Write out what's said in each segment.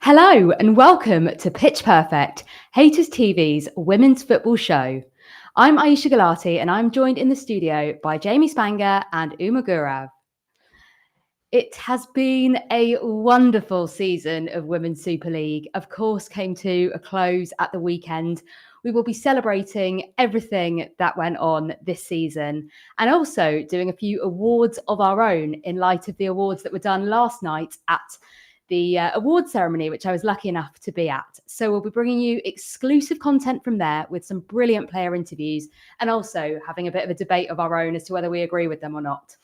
Hello and welcome to Pitch Perfect, Haters TV's women's football show. I'm Ayisha Gulati and I'm joined in the studio by Jamie Spangher and Gurav. It has been a wonderful season of Women's Super League. Of course, came to a close at the weekend. We will be celebrating everything that went on this season and also doing a few awards of our own in light of the awards that were done last night at the award ceremony, which I was lucky enough to be at. So we'll be bringing you exclusive content from there with some brilliant player interviews and also having a bit of a debate of our own as to whether we agree with them or not.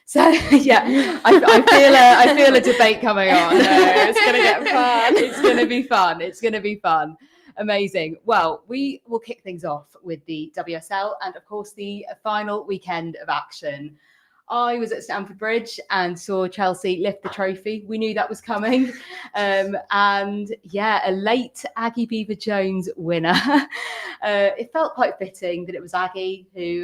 So yeah, I feel a debate coming on. It's going to get fun. It's going to be fun. It's going to be fun. Amazing. Well, we will kick things off with the WSL and of course the final weekend of action. I was at Stamford Bridge and saw Chelsea lift the trophy. We knew that was coming. And yeah, a late Aggie Beever-Jones winner. It felt quite fitting that it was Aggie who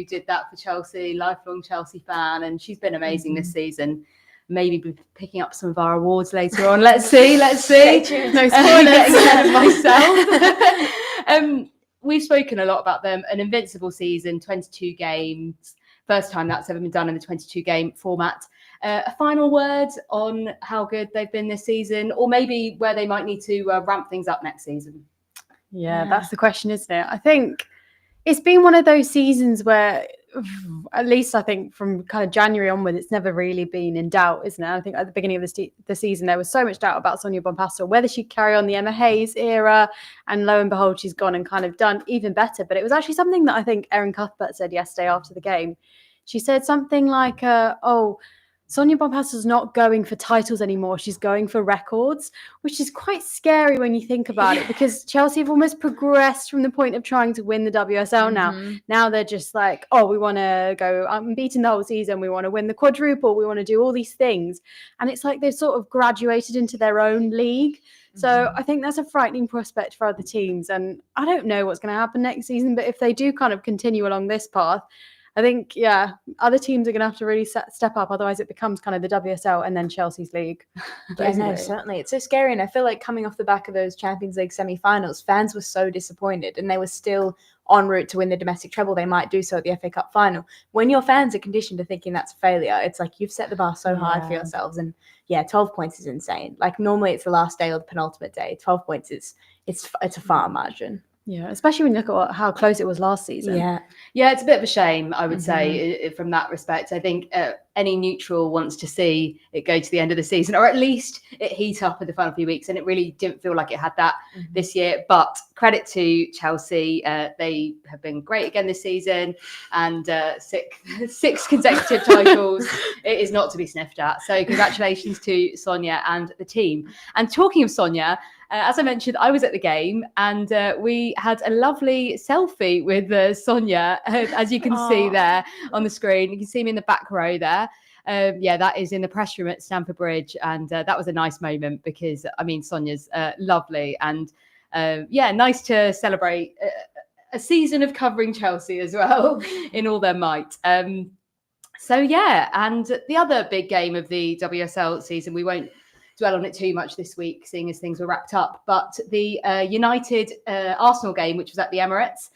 did that for Chelsea, lifelong Chelsea fan. And she's been amazing this season. Maybe be picking up some of our awards later on. Let's see. No spoilers. Getting ahead of myself. We've spoken a lot about them. An invincible season, 22 games. First time that's ever been done in the 22-game format. A final word on how good they've been this season, or maybe where they might need to ramp things up next season? Yeah, that's the question, isn't it? I think it's been one of those seasons where, at least I think from kind of January onward, it's never really been in doubt, isn't it? I think at the beginning of the season, there was so much doubt about Sonia Bompastor, whether she'd carry on the Emma Hayes era, and lo and behold, she's gone and kind of done even better. But it was actually something that I think Erin Cuthbert said yesterday after the game. She said something like, Sonia Bompastor's not going for titles anymore. She's going for records, which is quite scary when you think about it, because Chelsea have almost progressed from the point of trying to win the WSL now. Now they're just like, we want to go unbeaten the whole season. We want to win the quadruple. We want to do all these things. And it's like they've sort of graduated into their own league. So I think that's a frightening prospect for other teams. And I don't know what's going to happen next season, but if they do kind of continue along this path, I think, other teams are going to have to really step up. Otherwise, it becomes kind of the WSL and then Chelsea's league. Yeah, no, certainly. It's so scary. And I feel like coming off the back of those Champions League semi-finals, fans were so disappointed and they were still en route to win the domestic treble. They might do so at the FA Cup final. When your fans are conditioned to thinking that's a failure, it's like you've set the bar so high for yourselves. And 12 points is insane. Like normally it's the last day or the penultimate day. 12 points it's a far margin. Yeah, especially when you look at how close it was last season. Yeah, it's a bit of a shame, I would say, from that respect. I think any neutral wants to see it go to the end of the season, or at least it heat up in the final few weeks. And it really didn't feel like it had that this year. But credit to Chelsea. They have been great again this season. And six consecutive titles. It is not to be sniffed at. So congratulations to Sonia and the team. And talking of Sonia, as I mentioned, I was at the game and we had a lovely selfie with Sonia, as you can see there on the screen. You can see me in the back row there. That is in the press room at Stamford Bridge. And that was a nice moment because, Sonia's lovely. And nice to celebrate a season of covering Chelsea as well in all their might. And the other big game of the WSL season, we won't dwell on it too much this week, seeing as things were wrapped up. But the United Arsenal game, which was at the Emirates,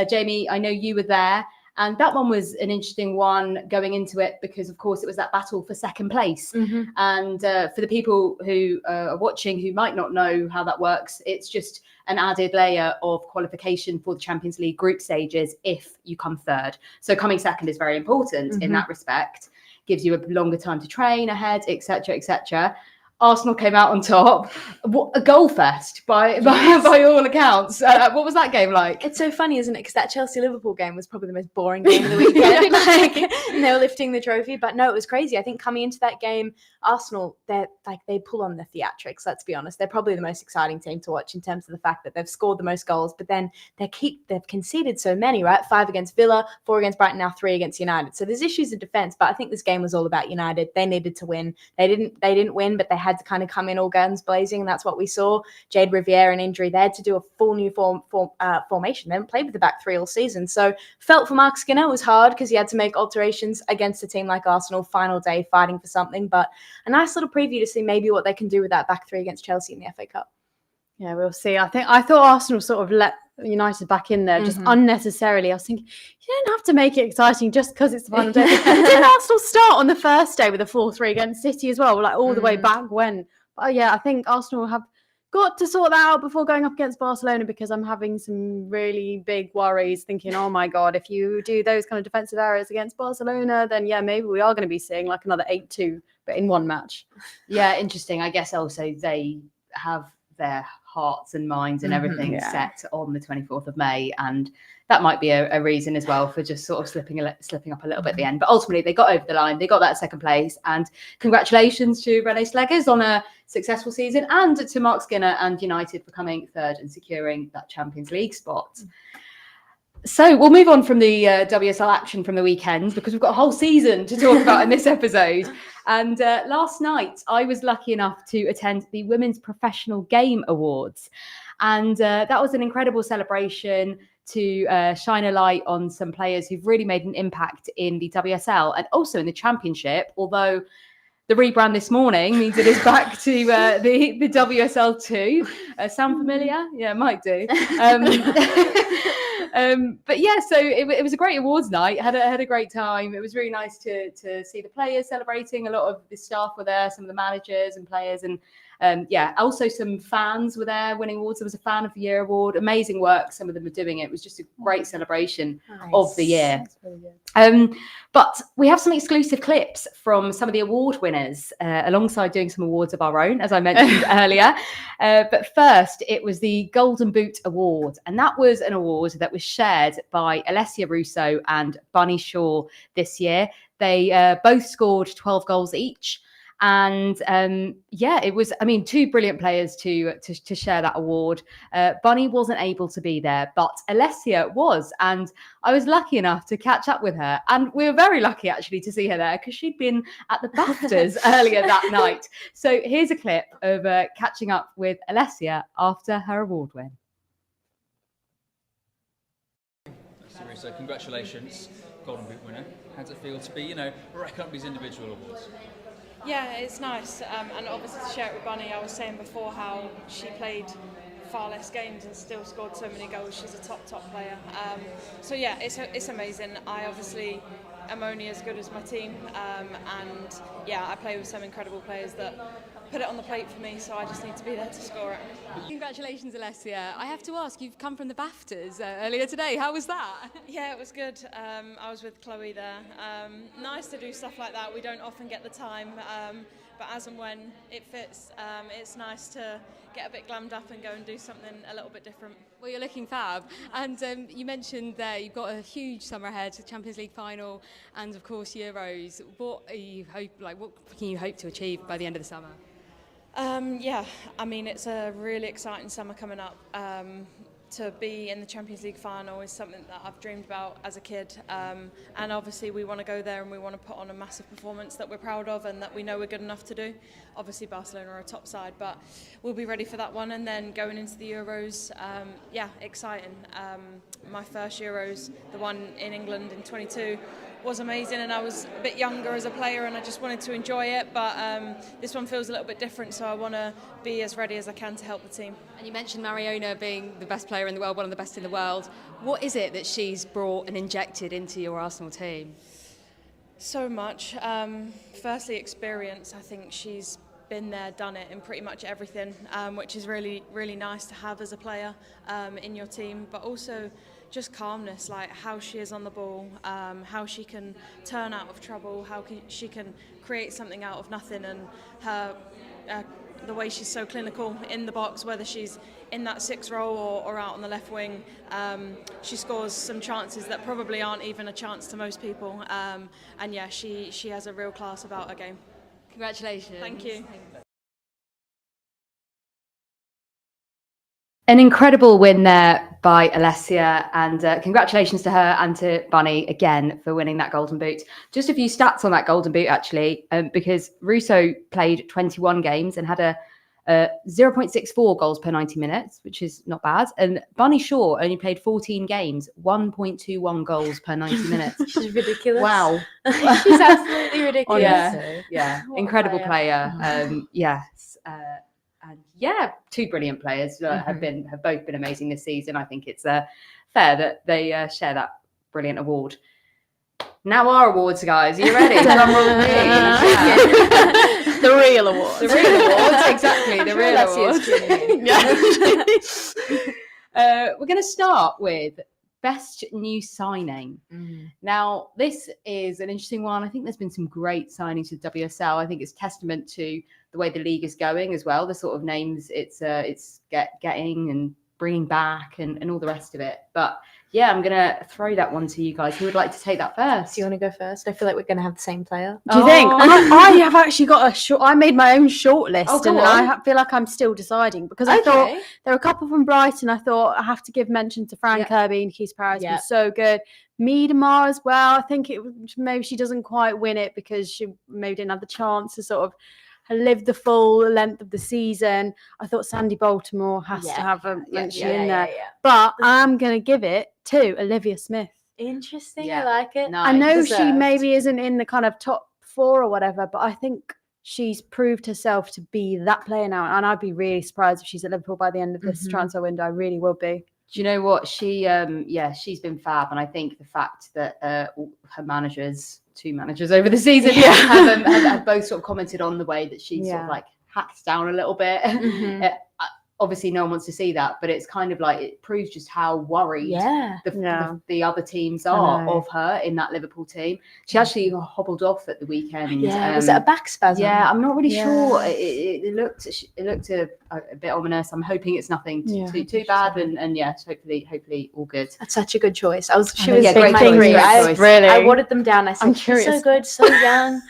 Jamie, I know you were there. And that one was an interesting one going into it because, of course, it was that battle for second place. And for the people who are watching who might not know how that works, it's just an added layer of qualification for the Champions League group stages if you come third. So coming second is very important in that respect. Gives you a longer time to train ahead, etc., etc. Arsenal came out on top. A goal fest by all accounts. What was that game like? It's so funny, isn't it? Because that Chelsea-Liverpool game was probably the most boring game of the weekend. And they were lifting the trophy. But no, it was crazy. I think coming into that game, Arsenal, they pull on the theatrics, let's be honest. They're probably the most exciting team to watch in terms of the fact that they've scored the most goals, but then they've conceded so many, right? 5 against Villa, 4 against Brighton, now 3 against United. So there's issues in defence, but I think this game was all about United. They needed to win. They didn't win, but they had had to kind of come in all guns blazing, and that's what we saw. Jade Riviere, an injury there to do a full new formation. They haven't played with the back three all season. So felt for Mark Skinner was hard because he had to make alterations against a team like Arsenal, final day, fighting for something. But a nice little preview to see maybe what they can do with that back three against Chelsea in the FA Cup. Yeah, we'll see. I thought Arsenal sort of let United back in there just unnecessarily. I was thinking, you don't have to make it exciting just because it's the final day. Did Arsenal start on the first day with a 4-3 against City as well, like all the way back when? But yeah, I think Arsenal have got to sort that out before going up against Barcelona, because I'm having some really big worries thinking, oh my God, if you do those kind of defensive errors against Barcelona, then yeah, maybe we are going to be seeing like another 8-2, but in one match. Yeah, interesting. I guess also they have their hearts and minds and everything set on the 24th of May, and that might be a reason as well for just sort of slipping up a little bit at the end. But ultimately they got over the line, they got that second place, and congratulations to Renee Sleggers on a successful season, and to Mark Skinner and United for coming third and securing that Champions League spot. So we'll move on from the WSL action from the weekend, because we've got a whole season to talk about in this episode. And last night, I was lucky enough to attend the Women's Professional Game Awards. And that was an incredible celebration to shine a light on some players who've really made an impact in the WSL and also in the Championship, although the rebrand this morning means it is back to the WSL 2. Sound familiar? Yeah, it might do. But yeah, so it was a great awards night. Had a great time. It was really nice to see the players celebrating. A lot of the staff were there, some of the managers and players, and also some fans were there winning awards. There was a Fan of the Year award. Amazing work some of them were doing. It was just a great celebration of the year. That's really good. But we have some exclusive clips from some of the award winners, alongside doing some awards of our own, as I mentioned earlier. But first, it was the Golden Boot Award, and that was an award that was shared by Alessia Russo and Bunny Shaw this year. They both scored 12 goals each. And it was, two brilliant players to share that award. Bunny wasn't able to be there, but Alessia was. And I was lucky enough to catch up with her. And we were very lucky, actually, to see her there, because she'd been at the BAFTAs earlier that night. So here's a clip of catching up with Alessia after her award win. So congratulations, Golden Boot winner. How does it feel to be, rack up these individual awards? Yeah, it's nice, and obviously to share it with Bunny. I was saying before how she played far less games and still scored so many goals. She's a top player. So yeah, it's amazing. I obviously am only as good as my team, and yeah, I play with some incredible players that put it on the plate for me, so I just need to be there to score it. Congratulations, Alessia. I have to ask, you've come from the BAFTAs earlier today. How was that? Yeah, it was good. I was with Chloe there. Nice to do stuff like that. We don't often get the time, but as and when it fits, it's nice to get a bit glammed up and go and do something a little bit different. Well, you're looking fab. And you mentioned there you've got a huge summer ahead, Champions League final, and of course Euros. What can you hope to achieve by the end of the summer? It's a really exciting summer coming up. To be in the Champions League final is something that I've dreamed about as a kid, and obviously we want to go there and we want to put on a massive performance that we're proud of and that we know we're good enough to do. Obviously Barcelona are a top side, but we'll be ready for that one. And then going into the Euros, exciting. My first Euros, the one in England in 22, was amazing, and I was a bit younger as a player and I just wanted to enjoy it, but this one feels a little bit different, so I want to be as ready as I can to help the team. And you mentioned Mariona being the best player in the world, one of the best in the world. What is it that she's brought and injected into your Arsenal team? So much. Firstly, experience. I think she's been there, done it in pretty much everything, which is really, really nice to have as a player in your team, but also just calmness, like how she is on the ball, how she can turn out of trouble, she can create something out of nothing, and her the way she's so clinical in the box, whether she's in that sixth row or out on the left wing. She scores some chances that probably aren't even a chance to most people, and yeah, she has a real class about her game. Congratulations. Thank you. An incredible win there by Alessia, and congratulations to her and to Bunny again for winning that Golden Boot. Just a few stats on that Golden Boot, actually, because Russo played 21 games and had a 0.64 goals per 90 minutes, which is not bad. And Bunny Shaw only played 14 games, 1.21 goals per 90 minutes. She's ridiculous. Wow. She's absolutely ridiculous. Yeah. What a Incredible player. Yes. And yeah, two brilliant players have both been amazing this season. I think it's fair that they share that brilliant award. Now our awards, guys. Are you ready? Drum roll, please. The real awards. The real awards, exactly. The real awards. We're going to start with Best New Signing. Now, this is an interesting one. I think there's been some great signings with WSL. I think it's testament to the way the league is going as well, the sort of names it's getting and bringing back and all the rest of it. But yeah, I'm going to throw that one to you guys. Who would like to take that first? Do you want to go first? I feel like we're going to have the same player. Do you think? I have actually got I made my own shortlist, and I feel like I'm still deciding because I thought there were a couple from Brighton. I thought I have to give mention to Fran Kirby and Keith Paris was so good. Miedemar as well. I think maybe she doesn't quite win it because she maybe didn't have the chance to sort of lived the full length of the season. I thought Sandy Baltimore has to have a mention in there. But I'm going to give it to Olivia Smith. Interesting. I like it. I know she maybe isn't in the kind of top 4 or whatever, but I think she's proved herself to be that player now. And I'd be really surprised if she's at Liverpool by the end of this transfer window. I really will be. Do you know what? She's been fab. And I think the fact that her two managers over the season have both sort of commented on the way that she sort of like hacks down a little bit. Obviously, no one wants to see that, but it's kind of like it proves just how worried the other teams are of her in that Liverpool team. She actually hobbled off at the weekend. Was it a back spasm? Yeah, I'm not really sure. It looked a bit ominous. I'm hoping it's nothing too bad, and yes, hopefully all good. That's such a good choice. She was great my choice, three. Really. I watered them down. I said she's so good, so young.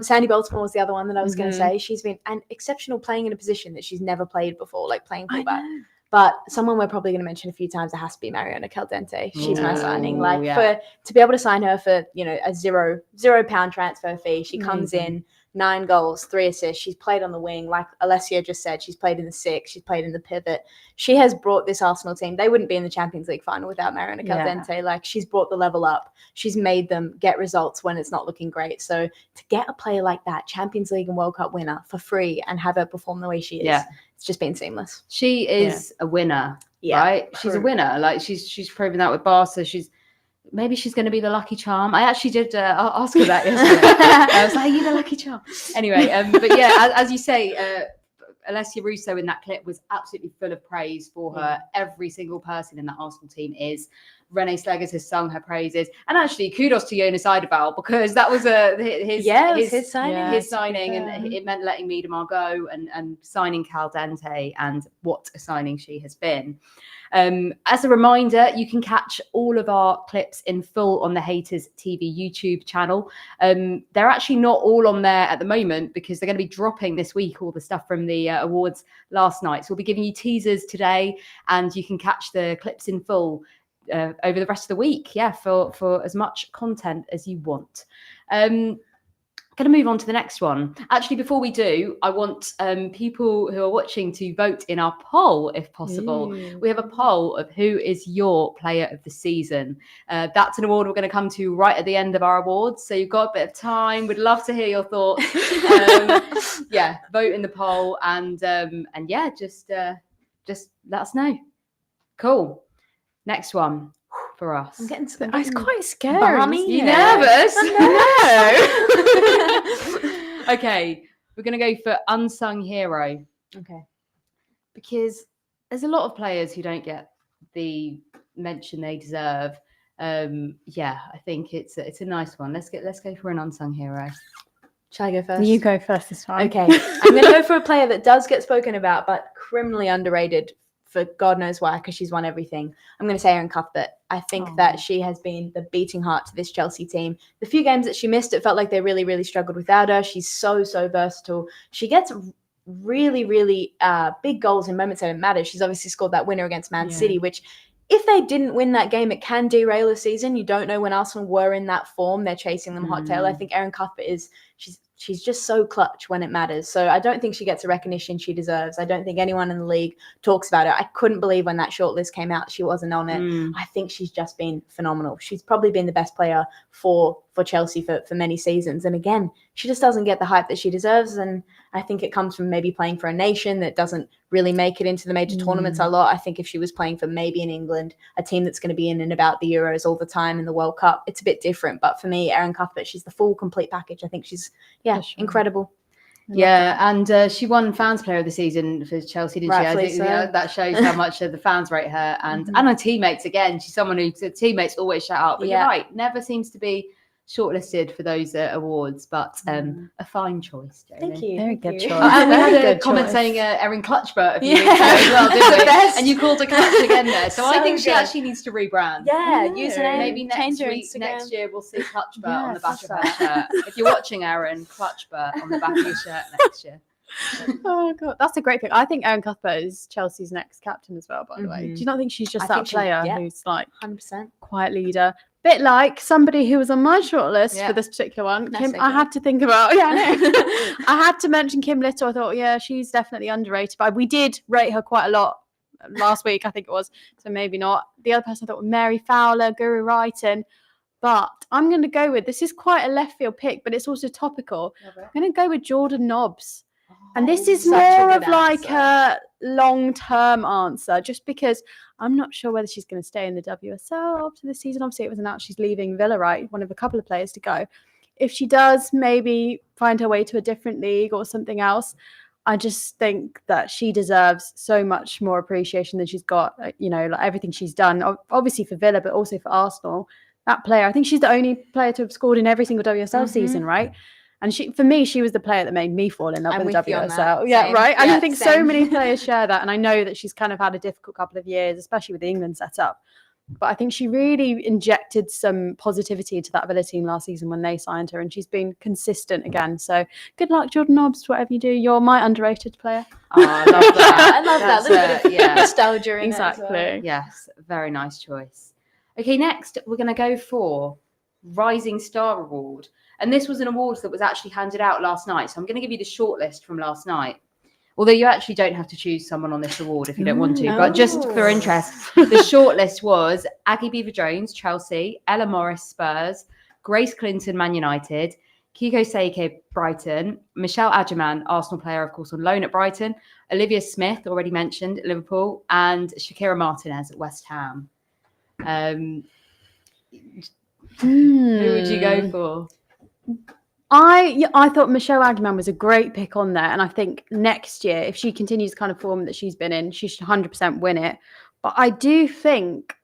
Sandy Baltimore was the other one that I was going to say. She's been an exceptional playing in a position that she's never played before, like playing fullback. But someone we're probably going to mention a few times, it has to be Mariona Caldentey. She's my signing. To be able to sign her for a £0 transfer fee, she comes in, 9 goals, 3 assists. She's played on the wing, like Alessia just said. She's played in the 6. She's played in the pivot. She has brought this Arsenal team. They wouldn't be in the Champions League final without Mariona Caldentey. Like, she's brought the level up. She's made them get results when it's not looking great. So to get a player like that, Champions League and World Cup winner, for free and have her perform the way she is, it's just been seamless. She is a winner, right? She's a winner. Like she's proven that with Barca. Maybe she's going to be the lucky charm. I actually did ask her that yesterday. I was like, "Are you the lucky charm?" Anyway, but yeah, as you say, Alessia Russo in that clip was absolutely full of praise for her. Every single person in that Arsenal team is. Renee Slegers has sung her praises, and actually kudos to Jonas Eidevall because that was his signing, and it meant letting Miedemar go and signing Caldentey, and what a signing she has been. As a reminder, you can catch all of our clips in full on the Haters TV YouTube channel. They're actually not all on there at the moment because they're going to be dropping this week, all the stuff from the awards last night. So we'll be giving you teasers today, and you can catch the clips in full over the rest of the week, for as much content as you want. Going to move on to the next one. Actually, before we do, I want people who are watching to vote in our poll, if possible. We have a poll of who is your player of the season. That's an award we're going to come to right at the end of our awards, so you've got a bit of time. We'd love to hear your thoughts. Vote in the poll, and just let us know. Cool. Next one for us. I'm getting some. It's quite scary. You nervous? No. Okay, we're going to go for unsung hero. Okay. Because there's a lot of players who don't get the mention they deserve. I think it's a nice one. Let's go for an unsung hero. Shall I go first? You go first this time. Okay. I'm going to go for a player that does get spoken about, but criminally underrated for God knows why, because she's won everything. I'm going to say Erin Cuthbert. I think that she has been the beating heart to this Chelsea team. The few games that she missed, it felt like they really, really struggled without her. She's so versatile. She gets really, really big goals in moments that it matters. She's obviously scored that winner against Man Yeah. City, which if they didn't win that game, it can derail a season. You don't know when Arsenal were in that form. They're chasing them hot tail. I think Erin Cuthbert she's just so clutch when it matters. So I don't think she gets the recognition she deserves. I don't think anyone in the league talks about it. I couldn't believe when that shortlist came out, she wasn't on it. I think she's just been phenomenal. She's probably been the best player for Chelsea for many seasons. And again, she just doesn't get the hype that she deserves. And I think it comes from maybe playing for a nation that doesn't really make it into the major tournaments a lot. I think if she was playing for maybe in England, a team that's going to be in and about the Euros all the time in the World Cup, it's a bit different. But for me, Erin Cuthbert, she's the full complete package. I think she's incredible. Yeah, and she won Fans Player of the Season for Chelsea, didn't she? I Rightfully think so. that shows how much the fans rate her, and her teammates. Again, she's someone who the teammates always shout out. But you're right, never seems to be shortlisted for those awards, but a fine choice, Jamie. Thank you. Very Thank good you. choice. And we Very had a good comment choice. saying Erin Clutchbert a few weeks ago as well, didn't we? Best. And you called her Clutch again there. So I So think she good. actually needs to rebrand. Yeah, Yeah. username, Maybe change your next Instagram. year we'll see Clutchbert Yeah, on the back of her Clutchbert. shirt. If you're watching, Erin, Clutchbert on the back of your shirt next year. Oh god, that's a great pick. I think Erin Cuthbert is Chelsea's next captain as well. By the way, do you not think she's just I that think she- player yeah. who's like 100%. quiet leader? Bit like somebody who was on my shortlist Yeah. for this particular one. That's Kim, okay. I had to think about. Yeah, I know. I had to mention Kim Little. I thought, yeah, she's definitely underrated. But we did rate her quite a lot last week, I think it was. So maybe not. The other person I thought was Mary Fowler, Guru Wrighton. But I'm going to go with, this is quite a left field pick, but it's also topical. I'm going to go with Jordan Nobbs. And this is Such a more good of like answer. a long-term answer, just because I'm not sure whether she's going to stay in the WSL after the season. Obviously, it was announced she's leaving Villa, right? One of a couple of players to go. If she does maybe find her way to a different league or something else, I just think that she deserves so much more appreciation than she's got. You know, like everything she's done, obviously for Villa, but also for Arsenal. That player, I think she's the only player to have scored in every single WSL season, right? And for me, she was the player that made me fall in love I'm with the with you on WSL. that. Yeah, Same. right. And I Yeah, think so same. many players share that. And I know that she's kind of had a difficult couple of years, especially with the England setup. But I think she really injected some positivity into that Villa team last season when they signed her, and she's been consistent again. So good luck, Jordan Nobbs, whatever you do. You're my underrated player. Oh, I love that. I love that. That's Little bit of yeah. nostalgia in Exactly. it as well. Yes, very nice choice. Okay, next we're going to go for Rising Star Award. And this was an award that was actually handed out last night. So I'm going to give you the shortlist from last night. Although you actually don't have to choose someone on this award if you don't want to. But just for interest, the shortlist was Aggie Beaver-Jones, Chelsea, Ella Morris, Spurs, Grace Clinton, Man United, Kiko Seike, Brighton, Michelle Adjaman, Arsenal player, of course, on loan at Brighton, Olivia Smith, already mentioned, at Liverpool, and Shakira Martinez at West Ham. Who would you go for? I thought Michelle Agneman was a great pick on there, and I think next year, if she continues the kind of form that she's been in, she should 100% win it. But I do think,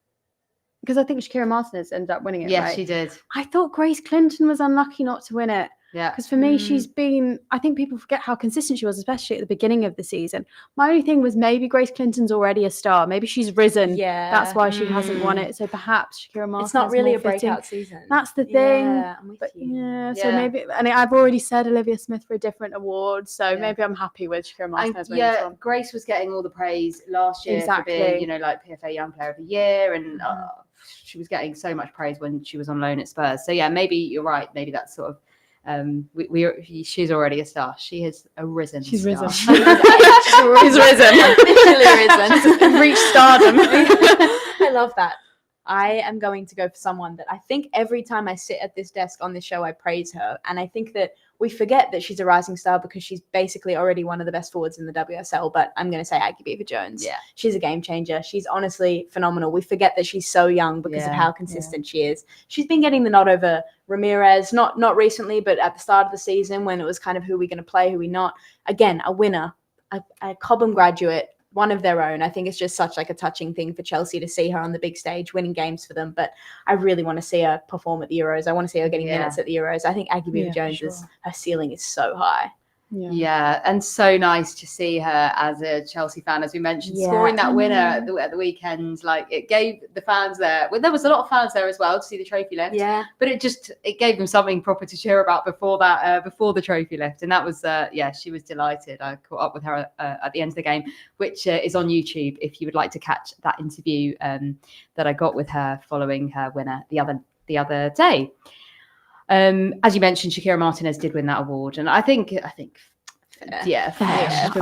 because I think Shakira Martinez ended up winning it, Yes, right? she did. I thought Grace Clinton was unlucky not to win it. Yeah. Because for me, she's been, I think people forget how consistent she was, especially at the beginning of the season. My only thing was maybe Grace Clinton's already a star. Maybe she's risen. Yeah. That's why she hasn't won it. So perhaps Shakira Martinez. It's not really more a breakout fitting. season. That's the thing. Yeah, I'm with But you. yeah, so Yeah. maybe, and I've already said Olivia Smith for a different award, so maybe I'm happy with Shakira And Martinez winning this one. Grace was getting all the praise last year for being, Exactly. like PFA Young Player of the Year, and she was getting so much praise when she was on loan at Spurs. So yeah, maybe you're right. Maybe that's sort of she's already a star. She has arisen. She's star. risen. She's risen. Officially risen. Reached stardom. I love that. I am going to go for someone that I think every time I sit at this desk on this show, I praise her. And I think that we forget that she's a rising star because she's basically already one of the best forwards in the WSL. But I'm going to say Aggie Beaver-Jones. Yeah. She's a game changer. She's honestly phenomenal. We forget that she's so young because of how consistent she is. She's been getting the nod over Ramirez, not recently, but at the start of the season when it was kind of who we're going to play, who we not. Again, a winner, a Cobham graduate, one of their own. I think it's just such like a touching thing for Chelsea to see her on the big stage winning games for them. But I really want to see her perform at the Euros. I want to see her getting minutes at the Euros. I think Aggie Beaver-Jones her ceiling is so high. Yeah, and so nice to see her as a Chelsea fan, as we mentioned, scoring that winner at the weekend. Like, it gave the fans there. Well, there was a lot of fans there as well to see the trophy lift. Yeah. But it gave them something proper to cheer about before the trophy lift, and that was she was delighted. I caught up with her at the end of the game, which is on YouTube if you would like to catch that interview that I got with her following her winner the other day. As you mentioned, Shakira Martinez did win that award, and I think she's been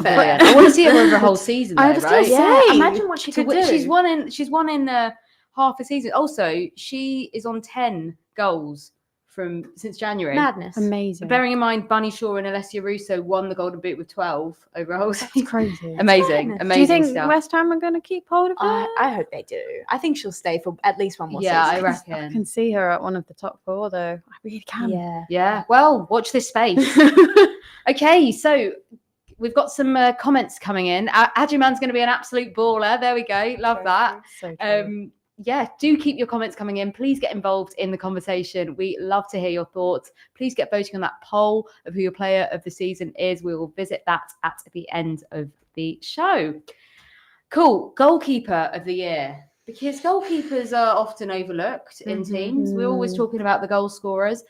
brilliant. I want to see her over a whole season, though, I was right? gonna say, imagine what she could do. She's won in half a season. Also, she is on 10 goals since January. Madness. Amazing. Bearing in mind, Bunny Shaw and Alessia Russo won the Golden Boot with 12 over a whole season. That's crazy. Amazing. Do you think stuff. West Ham are going to keep hold of her? I hope they do. I think she'll stay for at least one more Yeah, season. I I reckon. can see her at one of the top 4, though. I really can. Yeah. Yeah. Well, watch this space. Okay, so we've got some comments coming in. Hajiman's going to be an absolute baller. There we go. Love that. So true. Do keep your comments coming in. Please get involved in the conversation. We love to hear your thoughts. Please get voting on that poll of who your player of the season is. We will visit that at the end of the show. Cool. Goalkeeper of the year. Because goalkeepers are often overlooked in teams. We're always talking about the goal scorers.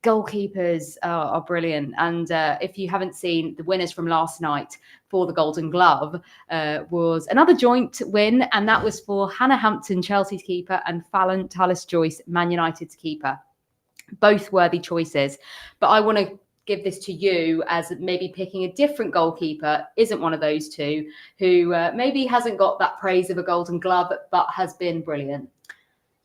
Goalkeepers are brilliant. And if you haven't seen, the winners from last night for the Golden Glove was another joint win. And that was for Hannah Hampton, Chelsea's keeper, and Phallon, Tullis-Joyce, Man United's keeper. Both worthy choices. But I want to give this to you as maybe picking a different goalkeeper isn't one of those two, who maybe hasn't got that praise of a Golden Glove, but has been brilliant.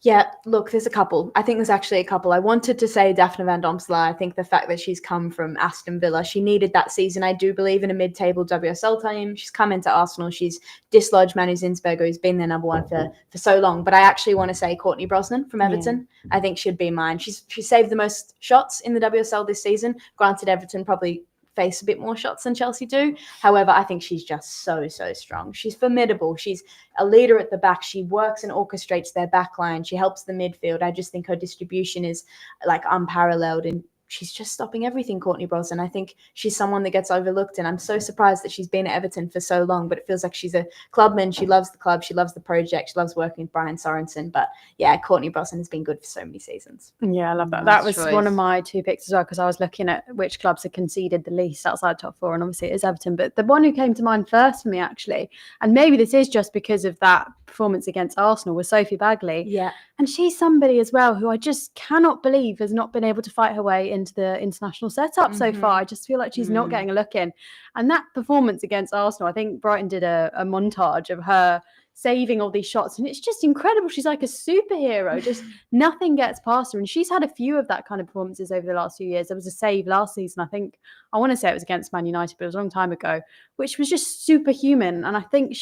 Yeah, look, there's a couple. I think there's actually a couple. I wanted to say Daphne van Domselaar. I think the fact that she's come from Aston Villa, she needed that season, I do believe, in a mid-table WSL team. She's come into Arsenal. She's dislodged Manu Zinsberger, who's been their number one for so long. But I actually want to say Courtney Brosnan from Everton. I think she'd be mine. She saved the most shots in the WSL this season. Granted, Everton probably face a bit more shots than Chelsea do. However, I think she's just so strong. She's formidable. She's a leader at the back. She works and orchestrates their back line. She helps the midfield. I just think her distribution is like unparalleled, and she's just stopping everything, Courtney Brosnan. I think she's someone that gets overlooked, and I'm so surprised that she's been at Everton for so long, but it feels like she's a clubman. She loves the club. She loves the project. She loves working with Brian Sorensen. But yeah, Courtney Brosnan has been good for so many seasons. Yeah, I love that. Nice That was choice. one of my 2 picks as well, because I was looking at which clubs had conceded the least outside top 4, and obviously it is Everton. But the one who came to mind first for me, actually, and maybe this is just because of that performance against Arsenal, was Sophie Bagley. Yeah. And she's somebody as well who I just cannot believe has not been able to fight her way into the international setup so far. I just feel like she's not getting a look in. And that performance against Arsenal, I think Brighton did a montage of her saving all these shots, and it's just incredible. She's like a superhero. Just nothing gets past her, and she's had a few of that kind of performances over the last few years. There was a save last season, I want to say it was against Man United, but it was a long time ago, which was just superhuman. And I think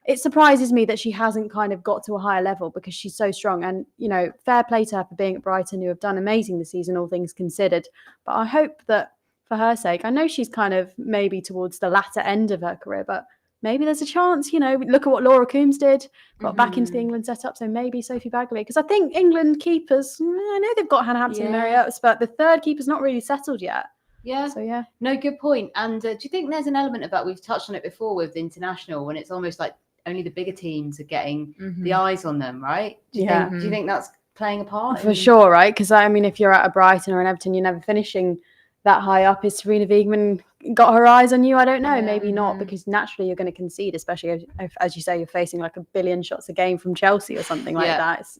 it surprises me that she hasn't kind of got to a higher level, because she's so strong. And, you know, fair play to her for being at Brighton, who have done amazing this season, all things considered. But I hope that for her sake, I know she's kind of maybe towards the latter end of her career, but maybe there's a chance, you know, look at what Laura Coombs did, got back into the England setup. So maybe Sophie Bagley, because I think England keepers, I know they've got Hannah Hampton and Mariona, but the third keeper's not really settled yet. Yeah. So, yeah. No, good point. And do you think there's an element of that? We've touched on it before with the international, when it's almost like only the bigger teams are getting the eyes on them, right? Do you think that's playing a part? For sure, right? Because, I mean, if you're at a Brighton or an Everton, you're never finishing that high up. Is Serena Wiegman got her eyes on you? I don't know. Maybe not, because naturally you're going to concede, especially if, as you say, you're facing like 1 billion shots a game from Chelsea or something like that. It's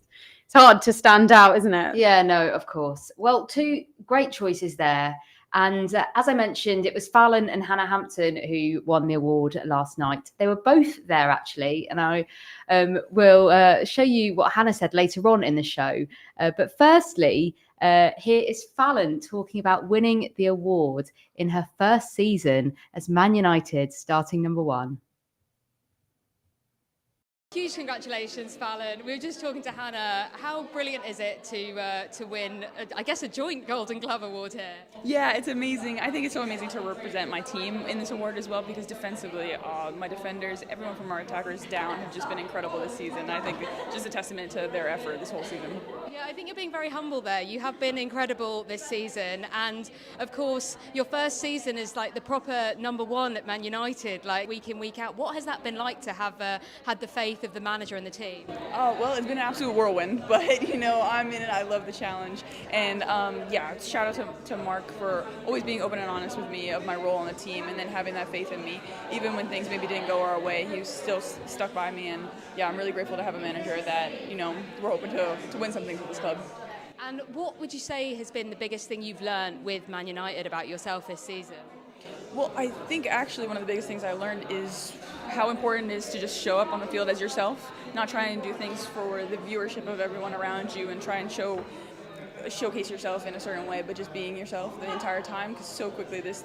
hard to stand out, isn't it? Yeah, no, of course. Well, 2 great choices there. And as I mentioned, it was Phallon and Hannah Hampton who won the award last night. They were both there, actually. And I will show you what Hannah said later on in the show. But firstly, here is Phallon talking about winning the award in her first season as Man United starting number 1. Huge congratulations, Phallon. We were just talking to Hannah. How brilliant is it to win, I guess, a joint Golden Glove award here? Yeah, it's amazing. I think it's so amazing to represent my team in this award as well, because defensively, my defenders, everyone from our attackers down, have just been incredible this season. I think just a testament to their effort this whole season. Yeah, I think you're being very humble there. You have been incredible this season, and of course, your first season is like the proper number one at Man United, like week in, week out. What has that been like to have had the faith of the manager and the team? Oh, well, it's been an absolute whirlwind, but I'm in it. I love the challenge. And shout out to Mark for always being open and honest with me of my role on the team, and then having that faith in me. Even when things maybe didn't go our way, he was still stuck by me. And yeah, I'm really grateful to have a manager that, we're hoping to win some things with this club. And what would you say has been the biggest thing you've learned with Man United about yourself this season? Well, I think actually one of the biggest things I learned is how important it is to just show up on the field as yourself, not try and do things for the viewership of everyone around you and try and showcase yourself in a certain way, but just being yourself the entire time, because so quickly this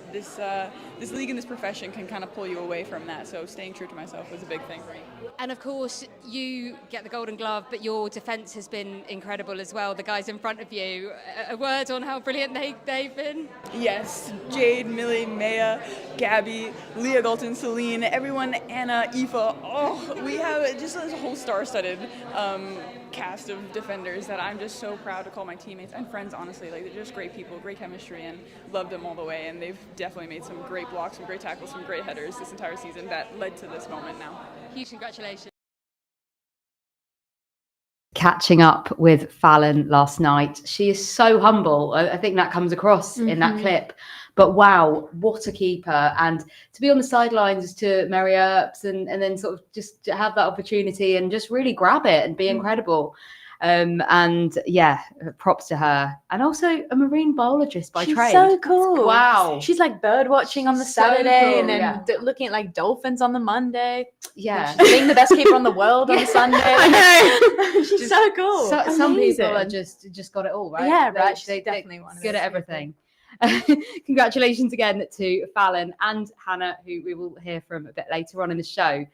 league and this profession can kind of pull you away from that. So staying true to myself was a big thing for me. And of course, you get the Golden Glove, but your defence has been incredible as well. The guys in front of you, a word on how brilliant they've been? Yes, Jade, Millie, Maya, Gabby, Leah Galton, Celine, everyone, Anna, Aoife. Oh, we have just a whole star-studded cast of defenders that I'm just so proud to call my teammates and friends, honestly. Like, they're just great people, great chemistry, and loved them all the way. And they've definitely made some great blocks, some great tackles, some great headers this entire season that led to this moment now. Huge congratulations. Catching up with Phallon last night. She is so humble. I think that comes across in that clip. But wow, what a keeper. And to be on the sidelines to Mary Earps and then sort of just to have that opportunity and just really grab it and be incredible. And yeah, props to her. And also a marine biologist by trade. She's so cool. Wow. She's like bird watching on the So Saturday cool, and then looking at like dolphins on the Monday. Yeah. She's being the best keeper on the world on the Sunday. I know. She's so cool. Some people are just got it all, right? Yeah, They're right. She's definitely one of good those at everything. Congratulations again to Phallon and Hannah, who we will hear from a bit later on in the show.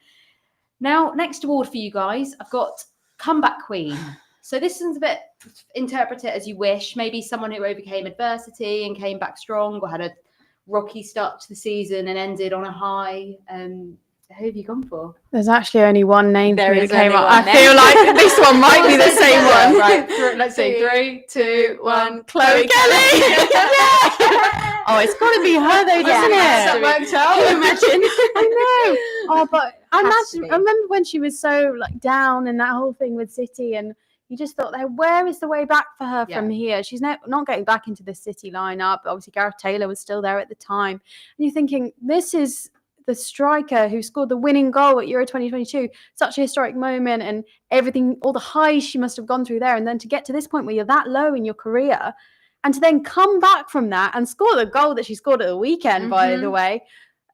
Now, next award for you guys, I've got Comeback Queen. So this one's a bit, interpret it as you wish. Maybe someone who overcame adversity and came back strong, or had a rocky start to the season and ended on a high. Who have you gone for? There's actually only one name There for me is that came only up. one I name. feel like this one might be the same one. Right, let's see. 3, 2, 1. Chloe Kelly. Oh, it's got to be her though, doesn't it? That worked out. Can you imagine? I know. Oh, but I Has to imagine. be. I remember when she was so like down and that whole thing with City, and you just thought, where is the way back for her from here? She's not getting back into the City lineup. Obviously, Gareth Taylor was still there at the time, and you're thinking, this is the striker who scored the winning goal at Euro 2022. Such a historic moment, and everything, all the highs she must have gone through there, and then to get to this point where you're that low in your career, and to then come back from that and score the goal that she scored at the weekend, by the way.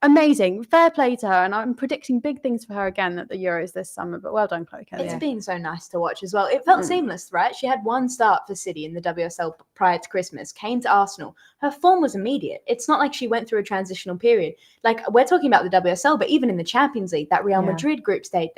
Amazing. Fair play to her. And I'm predicting big things for her again at the Euros this summer. But well done, Chloe Kelly. It's been so nice to watch as well. It felt seamless, right? She had one start for City in the WSL prior to Christmas, came to Arsenal. Her form was immediate. It's not like she went through a transitional period. Like, we're talking about the WSL, but even in the Champions League, that Real Madrid group stage,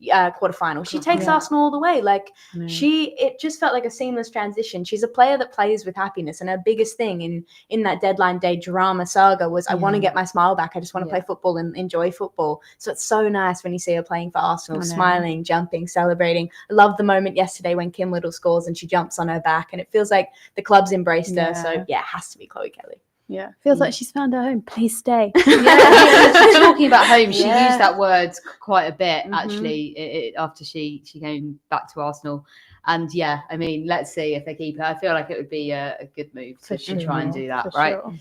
quarterfinal, she takes Arsenal all the way. Like, it just felt like a seamless transition. She's a player that plays with happiness, and her biggest thing in that deadline day drama saga was, I want to get my smile back. I just want to play football and enjoy football. So it's so nice when you see her playing for Arsenal, smiling, jumping, celebrating. I love the moment yesterday when Kim Little scores and she jumps on her back, and it feels like the club's embraced her. So yeah, it has to be Chloe Kelly. Yeah, feels like she's found her home. Please stay. Talking about home, she used that word quite a bit actually after she came back to Arsenal. And yeah, I mean, let's see if they keep her. I feel like it would be a good move to try and do that, right? Sure.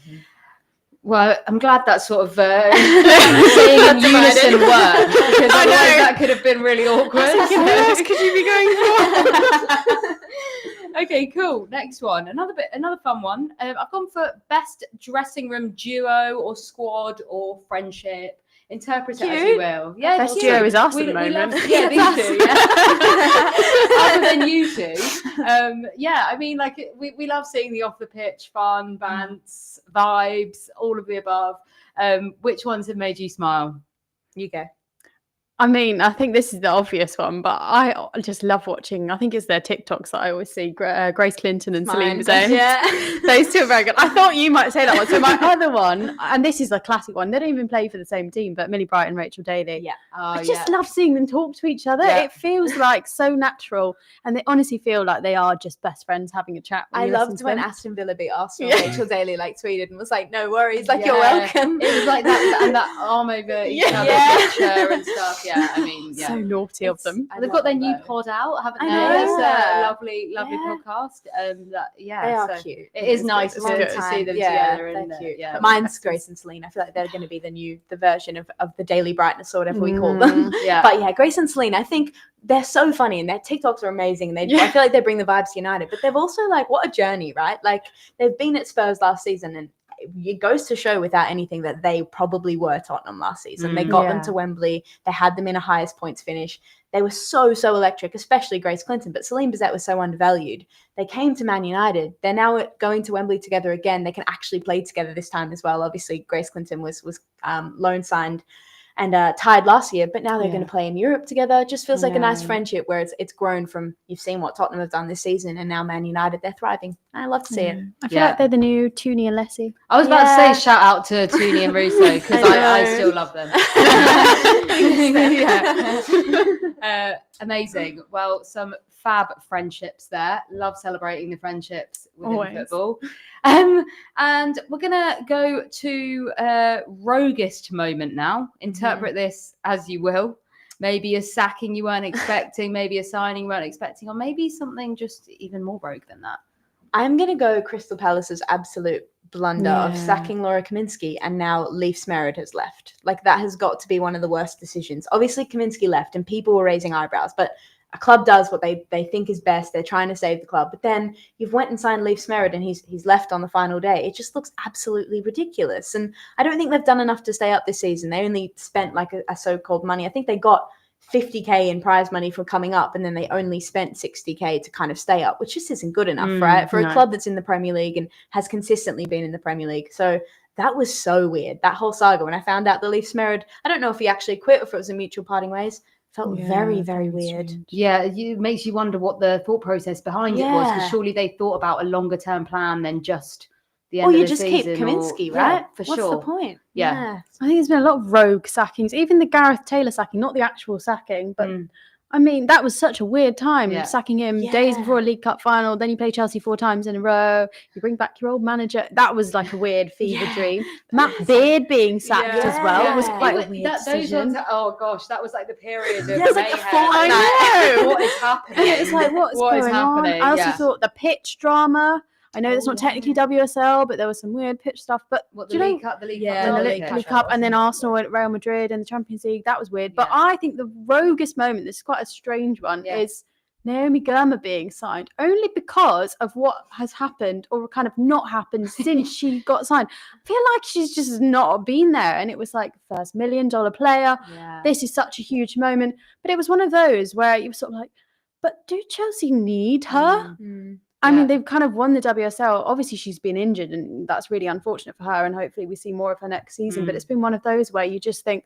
Well, I'm glad that sort of saying in unison worked, because otherwise that could have been really awkward. Who else could you be going for? Okay, cool. Next one, another fun one. I've gone for best dressing room duo or squad or friendship. Interpret it as you will. Yeah, Best duo is us at the moment. These two. Yeah. Other than you two. Yeah, I mean, like we love seeing the off the pitch fun, bants, vibes, all of the above. Which ones have made you smile? You go. I mean, I think this is the obvious one, but I just love watching. I think it's their TikToks that I always see. Grace Clinton and Celine Dion. Yeah. Those two are very good. I thought you might say that one. So my other one, and this is a classic one. They don't even play for the same team, but Millie Bright and Rachel Daly. Yeah. I just love seeing them talk to each other. Yeah. It feels like so natural, and they honestly feel like they are just best friends having a chat. I loved when Aston Villa beat Arsenal. Rachel Daly tweeted and was like, "No worries, like you're welcome." It was like that, and that arm over each other picture and stuff. Yeah, I mean, so naughty of them. They've got their new pod out, haven't they? It's a lovely podcast. They are cute. It is nice to see them together. They're cute. But mine's Grace and Celine. I feel like they're going to be the version of the Daily Brightness or whatever we call them. Yeah. But yeah, Grace and Celine, I think they're so funny and their TikToks are amazing. I feel like they bring the vibes to United, but they've also like, what a journey, right? Like they've been at Spurs last season, and it goes to show without anything that they probably were Tottenham last season. They got them to Wembley. They had them in a highest points finish. They were so electric, especially Grace Clinton. But Celine Bizet was so undervalued. They came to Man United. They're now going to Wembley together again. They can actually play together this time as well. Obviously, Grace Clinton was loan signed and tied last year, but now they're going to play in Europe together. It just feels like a nice friendship where it's grown from, you've seen what Tottenham have done this season, and now Man United, they're thriving. I love to see it. I feel like they're the new Tooney and Lessie. I was about to say shout out to Tooney and Russo because I still love them. Amazing. Well, some fab friendships there. Love celebrating the friendships within football. And we're gonna go to a roguist moment now. Interpret this as you will. Maybe a sacking you weren't expecting, maybe a signing you weren't expecting, or maybe something just even more rogue than that. I'm gonna go Crystal Palace's absolute blunder of sacking Laura Kaminsky, and now Leif Smerid has left. Like that has got to be one of the worst decisions. Obviously Kaminsky left and people were raising eyebrows, but a club does what they think is best. They're trying to save the club, but then you've went and signed Leif Smerid and he's left on the final day. It just looks absolutely ridiculous, and I don't think they've done enough to stay up this season. They only spent like a so-called money. I think they got 50k in prize money for coming up, and then they only spent 60k to kind of stay up, which just isn't good enough, right? For a club that's in the Premier League and has consistently been in the Premier League. So that was so weird, that whole saga. When I found out that Leif Smerid, I don't know if he actually quit or if it was a mutual parting ways, felt very, very weird. Strange. Yeah, it makes you wonder what the thought process behind it was, because surely they thought about a longer term plan than just the end of the season. Or you just keep Kaminsky, right? For What's sure. the point? Yeah. I think there's been a lot of rogue sackings, even the Gareth Taylor sacking, not the actual sacking, but I mean, that was such a weird time, sacking him days before a League Cup final. Then you play Chelsea 4 times in a row. You bring back your old manager. That was like a weird fever dream. Matt Beard being sacked as well was quite a weird decision. Oh gosh, that was like the period of Yes, mayhem. I know. What is happening? It's like, what's going on? I also thought the pitch drama. I know it's not technically WSL, but there was some weird pitch stuff. But the League Cup, the League Cup, and then Arsenal at Real Madrid and the Champions League. That was weird. But I think the roguest moment, this is quite a strange one, is Naomi Girma being signed, only because of what has happened or kind of not happened since she got signed. I feel like she's just not been there. And it was like first $1 million player. Yeah. This is such a huge moment. But it was one of those where you were sort of like, but do Chelsea need her? I mean, they've kind of won the WSL. Obviously, she's been injured, and that's really unfortunate for her. And hopefully we see more of her next season. But it's been one of those where you just think,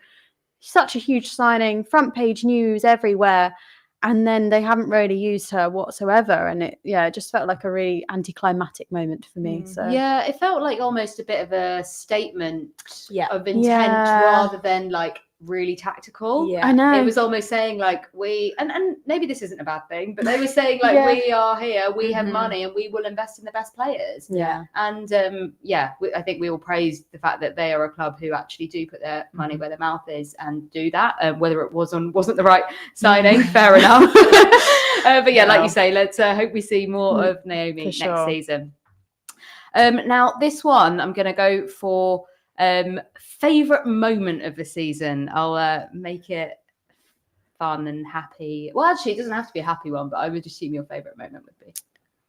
such a huge signing, front page news everywhere. And then they haven't really used her whatsoever. And it just felt like a really anticlimactic moment for me. So yeah, it felt like almost a bit of a statement of intent rather than like really tactical. I know. It was almost saying like and maybe this isn't a bad thing, but they were saying like we are here, we have money, and we will invest in the best players. And I think we all praise the fact that they are a club who actually do put their money where their mouth is and do that. Whether it wasn't the right signing, fair enough. But like you say, let's hope we see more of Naomi next season. Now this one I'm gonna go for favorite moment of the season. I'll make it fun and happy. Well, actually, it doesn't have to be a happy one, but I would assume your favorite moment would be.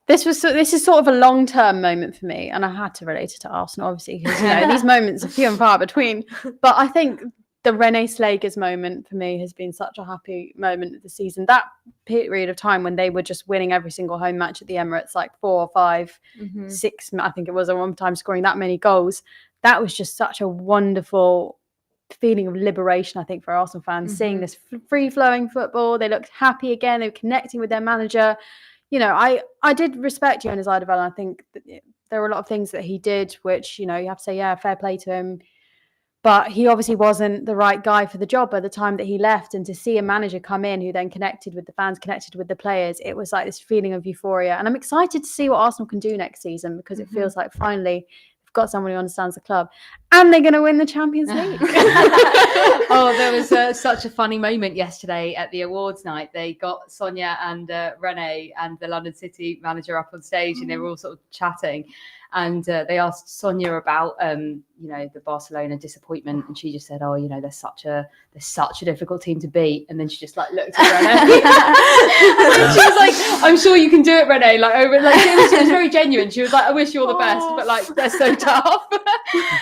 This is sort of a long-term moment for me, and I had to relate it to Arsenal, obviously, because these moments are few and far between. But I think the Renee Slagers moment for me has been such a happy moment of the season. That period of time when they were just winning every single home match at the Emirates, like 4 or 5, 6, I think it was at one time, scoring that many goals. That was just such a wonderful feeling of liberation, I think, for Arsenal fans, seeing this free-flowing football. They looked happy again. They were connecting with their manager. You know, I did respect Jonas Eidevall. I think that there were a lot of things that he did, which, you know, you have to say, yeah, fair play to him. But he obviously wasn't the right guy for the job by the time that he left. And to see a manager come in who then connected with the fans, connected with the players, it was like this feeling of euphoria. And I'm excited to see what Arsenal can do next season, because it feels like finally they've got someone who understands the club. And they're going to win the Champions League. Oh, there was such a funny moment yesterday at the awards night. They got Sonia and Renee and the London City manager up on stage, and they were all sort of chatting. And they asked Sonia about, you know, the Barcelona disappointment, and she just said, "Oh, you know, they're such a difficult team to beat." And then she just like looked at Renee. She was like, "I'm sure you can do it, Renee." Like over, like she was very genuine. She was like, "I wish you all the best, but like they're so tough."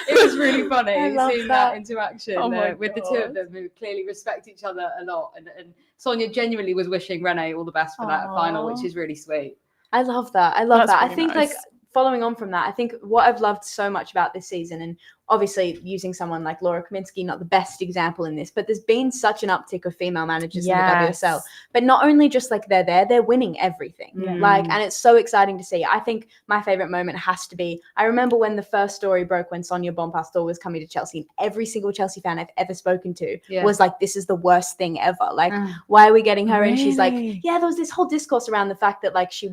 It was really funny seeing that interaction with the two of them who clearly respect each other a lot. And Sonia genuinely was wishing Renee all the best for that final, which is really sweet. I love that. I love that. Really I think nice. like following on from that, I think what I've loved so much about this season, and obviously using someone like Laura Kaminsky, not the best example in this, but there's been such an uptick of female managers in the WSL. But not only just like they're there, they're winning everything. Like, and it's so exciting to see. I think my favorite moment has to be, I remember when the first story broke when Sonia Bonpastor was coming to Chelsea, and every single Chelsea fan I've ever spoken to was like, this is the worst thing ever. Like, why are we getting her? And she's like, yeah, there was this whole discourse around the fact that like she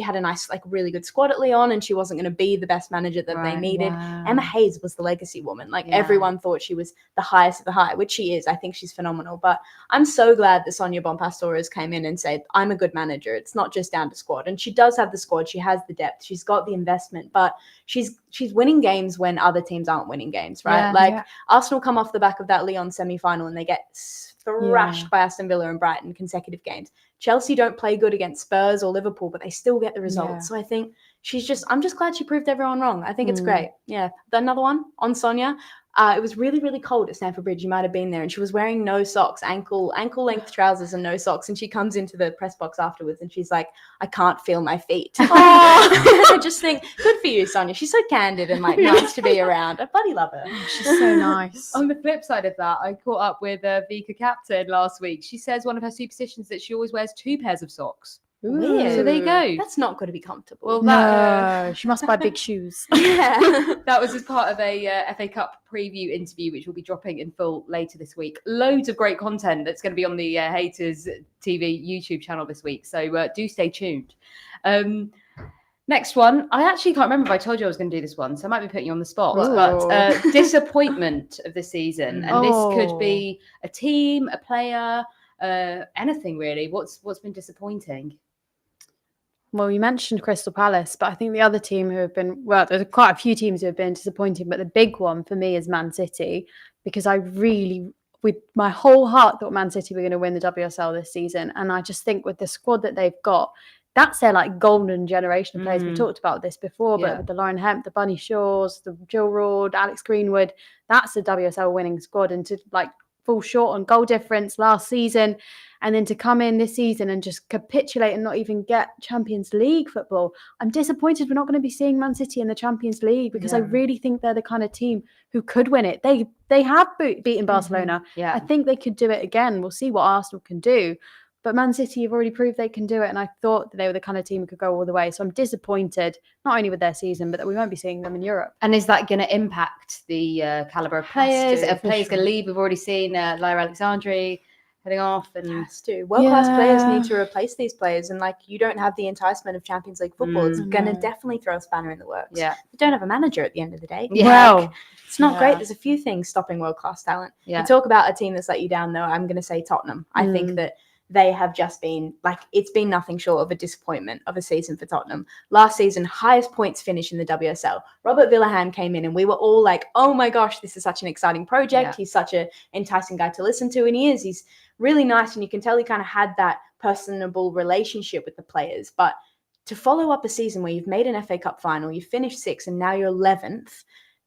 had a nice, like really good squad at Lyon, and she wasn't going to be the best manager that they needed. Emma Hayes was the legacy woman. Like everyone thought she was the highest of the high, which she is. I think she's phenomenal. But I'm so glad that Sonia Bonpastor has came in and said, I'm a good manager. It's not just down to squad. And she does have the squad. She has the depth. She's got the investment, but she's winning games when other teams aren't winning games, right? Arsenal come off the back of that Lyon semi-final and they get thrashed by Aston Villa and Brighton consecutive games. Chelsea don't play good against Spurs or Liverpool, but they still get the results. So I think I'm just glad she proved everyone wrong. I think it's great. Yeah. Another one on Sonia. It was really, really cold at Stamford Bridge. You might have been there. And she was wearing no socks, ankle length trousers and no socks. And she comes into the press box afterwards and she's like, I can't feel my feet. I just think, good for you, Sonia. She's so candid and like nice to be around. I bloody love her. She's so nice. On the flip side of that, I caught up with Vika Captain last week. She says one of her superstitions that she always wears 2 pairs of socks. Weird. So there you go. That's not going to be comfortable. Well, No, she must buy big shoes. That was as part of a FA Cup preview interview, which will be dropping in full later this week. Loads of great content that's going to be on the Haters TV YouTube channel this week. So do stay tuned. Next one. I actually can't remember if I told you I was going to do this one, so I might be putting you on the spot. Ooh. But disappointment of the season. And this could be a team, a player, anything really. What's been disappointing? Well, you mentioned Crystal Palace, but I think the other team who have been, well, there's quite a few teams who have been disappointing, but the big one for me is Man City, because I really, with my whole heart, thought Man City were going to win the WSL this season. And I just think with the squad that they've got, that's their like golden generation of players. We talked about this before, but with the Lauren Hemp, the Bunny Shaws, the Jill Roord, Alex Greenwood, that's the WSL winning squad. And to like fall short on goal difference last season, and then to come in this season and just capitulate and not even get Champions League football. I'm disappointed we're not going to be seeing Man City in the Champions League, because I really think they're the kind of team who could win it. They have beaten Barcelona. I think they could do it again. We'll see what Arsenal can do. But Man City have already proved they can do it. And I thought that they were the kind of team who could go all the way. So I'm disappointed, not only with their season, but that we won't be seeing them in Europe. And is that going to impact the calibre of players? Are players going to leave? We've already seen Lyra Alexandri heading off. And has to. World-class players need to replace these players. And like, you don't have the enticement of Champions League football. It's going to definitely throw a spanner in the works. You don't have a manager at the end of the day. Well, it's not great. There's a few things stopping world-class talent. You talk about a team that's let you down, though. I'm going to say Tottenham. I think that they have just been like, it's been nothing short of a disappointment of a season for Tottenham. Last season, highest points finish in the WSL. Robert Villahan came in and we were all like, oh my gosh, this is such an exciting project. He's such an enticing guy to listen to. And he's really nice. And you can tell he kind of had that personable relationship with the players. But to follow up a season where you've made an FA Cup final, you finished 6th and now you're 11th,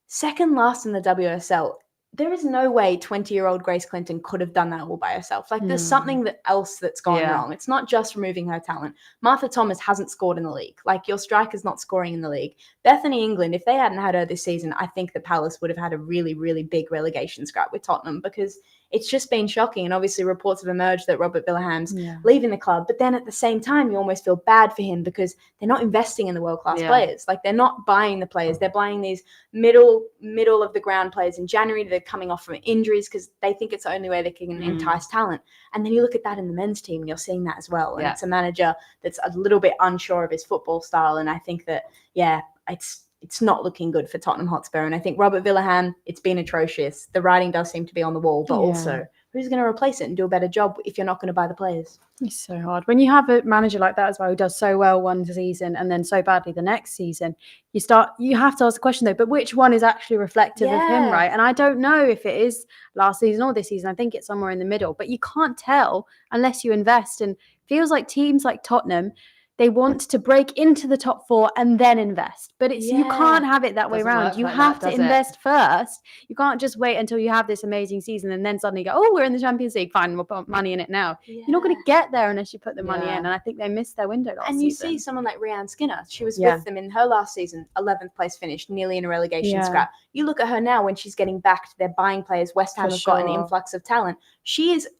second last in the WSL, there is no way 20-year-old Grace Clinton could have done that all by herself. Like, there's something else that's gone wrong. It's not just removing her talent. Martha Thomas hasn't scored in the league. Like, your striker's not scoring in the league. Bethany England, if they hadn't had her this season, I think that Palace would have had a really, really big relegation scrap with Tottenham, because it's just been shocking. And obviously reports have emerged that Robert Villaham's leaving the club. But then at the same time, you almost feel bad for him because they're not investing in the world-class players. Like, they're not buying the players. They're buying these middle of the ground players in January. They're coming off from injuries because they think it's the only way they can entice talent. And then you look at that in the men's team and you're seeing that as well. And it's a manager that's a little bit unsure of his football style. And I think that, it's not looking good for Tottenham Hotspur. And I think Robert Villaham, it's been atrocious. The writing does seem to be on the wall, but also who's going to replace it and do a better job if you're not going to buy the players? It's so hard. When you have a manager like that as well, who does so well one season and then so badly the next season, you have to ask the question though, but which one is actually reflective of him, right? And I don't know if it is last season or this season. I think it's somewhere in the middle, but you can't tell unless you invest. And it feels like teams like Tottenham, they want to break into the top 4 and then invest. But you can't have it that way around. You have to invest first. You can't just wait until you have this amazing season and then suddenly go, oh, we're in the Champions League. Fine, we'll put money in it now. You're not going to get there unless you put the money in. And I think they missed their window last season. And you see someone like Rhiannon Skinner. She was with them in her last season, 11th place finish, nearly in a relegation scrap. You look at her now when she's getting backed. They're buying players. West Ham have got an influx of talent.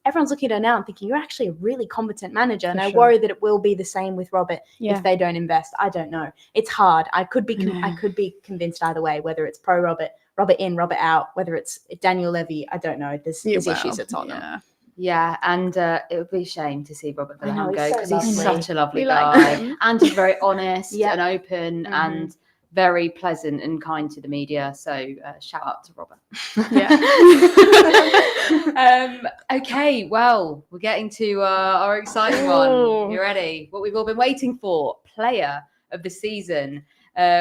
Everyone's looking at her now and thinking, you're actually a really competent manager. And I worry that it will be the same with Robert if they don't invest. I don't know. It's hard. I could be convinced either way, whether it's pro Robert in, Robert out, whether it's Daniel Levy. I don't know. There's issues at Tottenham. Yeah, and it would be a shame to see Robert Villaham go because so he's such a lovely like guy. And he's very honest and open and very pleasant and kind to the media. So shout out to Robert. Okay, well, we're getting to our exciting one. You ready? What we've all been waiting for, player of the season.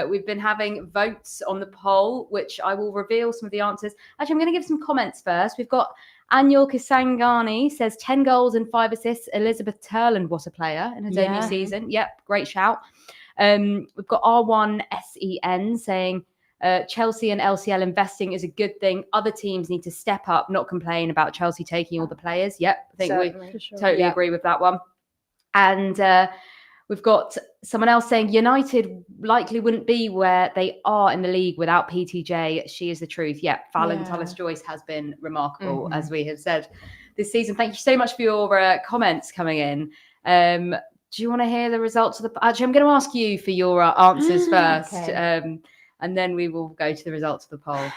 We've been having votes on the poll, which I will reveal some of the answers. Actually, I'm going to give some comments first. We've got Anil Kisangani says 10 goals and 5 assists. Elizabeth Turland was a player in her debut season. Yep, great shout. We've got R1SEN saying Chelsea and LCL investing is a good thing. Other teams need to step up, not complain about Chelsea taking all the players. Yep, I think we totally agree with that one. And we've got someone else saying United likely wouldn't be where they are in the league without PTJ. She is the truth. Yep, Phallon, Tullis-Joyce has been remarkable, as we have said this season. Thank you so much for your comments coming in. Do you want to hear the results of the... Actually, I'm going to ask you for your answers first. Okay. And then we will go to the results of the poll.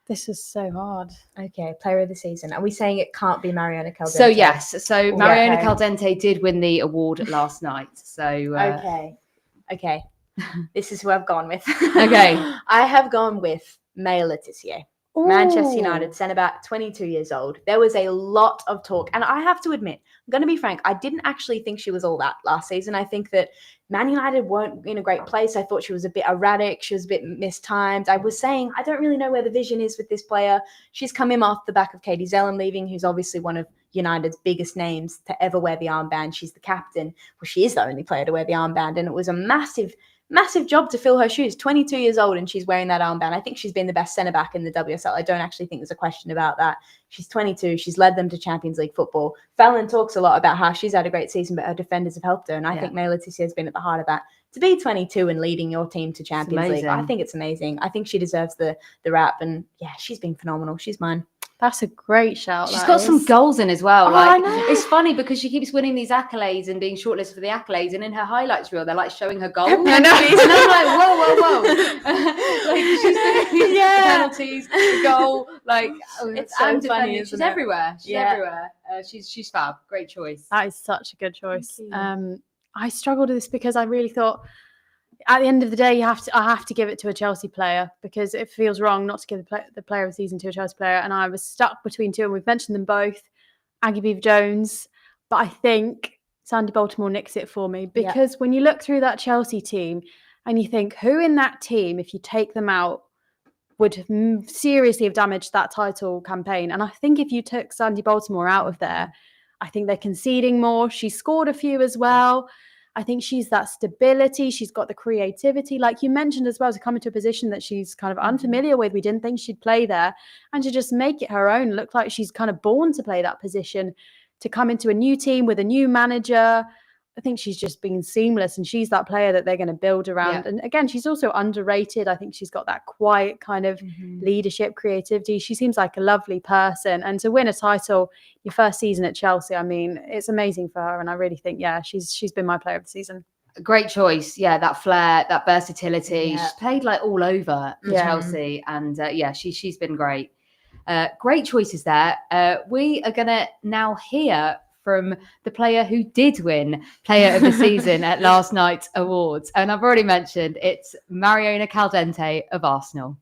This is so hard. Okay, player of the season. Are we saying it can't be Mariona Caldentey? So, yes. So, Mariona Caldentey did win the award last night. So, Okay. This is who I've gone with. Okay. I have gone with Maya Letitia. Ooh. Manchester United centre-back, 22 years old. There was a lot of talk. And I have to admit, I'm going to be frank, I didn't actually think she was all that last season. I think that Man United weren't in a great place. I thought she was a bit erratic. She was a bit mistimed. I was saying, I don't really know where the vision is with this player. She's come in off the back of Katie Zellum leaving, who's obviously one of United's biggest names to ever wear the armband. She's the captain. Well, she is the only player to wear the armband. And it was a massive job to fill her shoes. 22 years old and she's wearing that armband. I think she's been the best centre-back in the WSL. I don't actually think there's a question about that. She's 22. She's led them to Champions League football. Phallon talks a lot about how she's had a great season, but her defenders have helped her. And I think Maya Letitia has been at the heart of that. To be 22 and leading your team to Champions League, I think it's amazing. I think she deserves the rap. And yeah, she's been phenomenal. She's mine. That's a great shout. She's got some goals in as well. I know. It's funny because she keeps winning these accolades and being shortlisted for the accolades, and in her highlights reel, they're like showing her goals. I know. And I'm like, whoa. Like she's doing penalties, the goal. Like it's so funny. She's everywhere. She's everywhere. She's fab. Great choice. That is such a good choice. I struggled with this because I really thought, at the end of the day, I have to give it to a Chelsea player because it feels wrong not to give the player of the season to a Chelsea player. And I was stuck between two, and we've mentioned them both, Aggie Beaver-Jones. But I think Sandy Baltimore nicks it for me because when you look through that Chelsea team and you think who in that team, if you take them out, would seriously have damaged that title campaign. And I think if you took Sandy Baltimore out of there, I think they're conceding more. She scored a few as well. I think she's that stability. She's got the creativity, like you mentioned as well, to come into a position that she's kind of unfamiliar with. We didn't think she'd play there, and to just make it her own. Look like she's kind of born to play that position, to come into a new team with a new manager. I think she's just been seamless, and she's that player that they're going to build around. And again, she's also underrated. I think she's got that quiet kind of leadership, creativity. She seems like a lovely person, and to win a title your first season at Chelsea, I mean, it's amazing for her. And I really think, she's been my player of the season. Great choice. Yeah, that flair, that versatility. She's played like all over for Chelsea, and she's been great. Great choices there. We are going to now hear from the player who did win Player of the Season at last night's awards. And I've already mentioned it's Mariona Caldentey of Arsenal.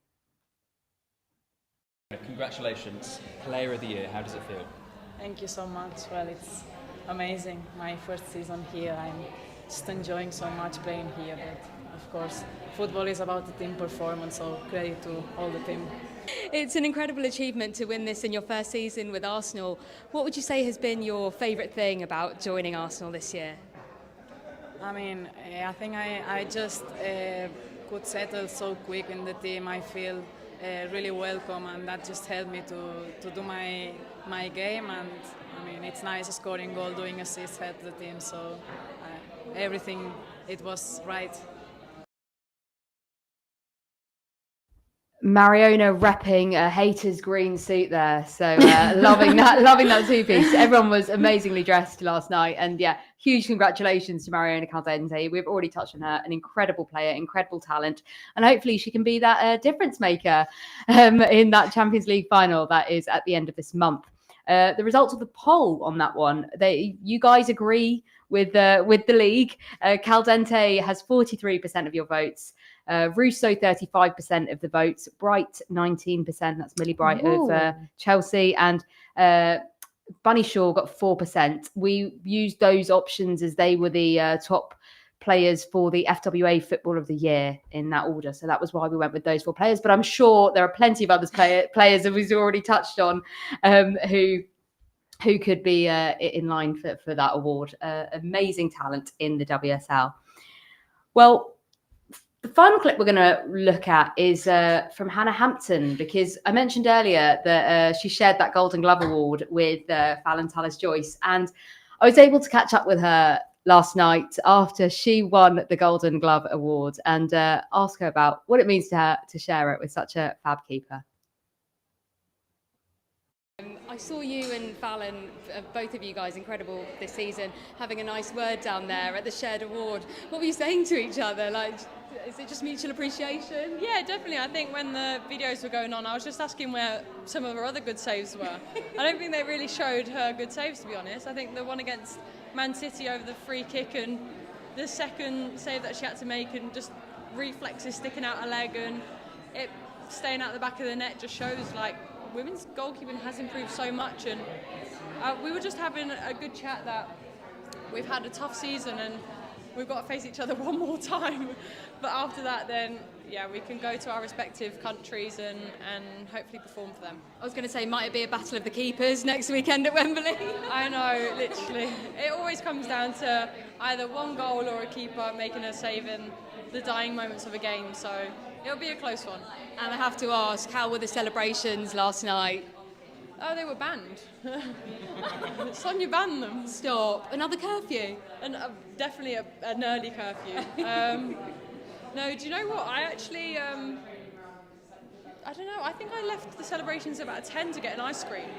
Congratulations, Player of the Year. How does it feel? Thank you so much. Well, it's amazing. My first season here. I'm just enjoying so much playing here. But of course, football is about the team performance, so credit to all the team. It's an incredible achievement to win this in your first season with Arsenal. What would you say has been your favourite thing about joining Arsenal this year? I mean, I think I just could settle so quick in the team. I feel really welcome, and that just helped me to do my game. And I mean, it's nice scoring goal, doing assists, help the team. So everything, it was right. Mariona repping a hater's green suit there. So loving that two-piece. Everyone was amazingly dressed last night. And huge congratulations to Mariona Caldentey. We've already touched on her, an incredible player, incredible talent. And hopefully she can be that difference maker in that Champions League final that is at the end of this month. The results of the poll on that one, you guys agree with the league. Caldentey has 43% of your votes. Russo 35% of the votes, Bright 19%, that's Millie Bright of Chelsea, and Bunny Shaw got 4%. We used those options as they were the top players for the FWA Football of the Year in that order, so that was why we went with those 4 players. But I'm sure there are plenty of other players that we've already touched on who could be in line for that award. Amazing talent in the WSL. Well, the final clip we're going to look at is from Hannah Hampton, because I mentioned earlier that she shared that Golden Glove Award with Phallon Tullis-Joyce, and I was able to catch up with her last night after she won the Golden Glove Award and ask her about what it means to her to share it with such a fab keeper. I saw you and Phallon, both of you guys, incredible this season, having a nice word down there at the shared award. What were you saying to each other? Like, is it just mutual appreciation? Yeah, definitely. I think when the videos were going on, I was just asking where some of her other good saves were. I don't think they really showed her good saves, to be honest. I think the one against Man City over the free kick and the second save that she had to make, and just reflexes sticking out her leg and it staying out the back of the net, just shows like women's goalkeeping has improved so much. And we were just having a good chat that we've had a tough season and we've got to face each other one more time. But after that, then, we can go to our respective countries and hopefully perform for them. I was going to say, might it be a battle of the keepers next weekend at Wembley? I know, literally. It always comes down to either one goal or a keeper making a save in the dying moments of a game. So it'll be a close one. And I have to ask, how were the celebrations last night? Oh, they were banned. Sonia banned them. Stop. Another curfew? And definitely an early curfew. No, do you know what? I actually, I don't know. I think I left the celebrations about 10 to get an ice cream.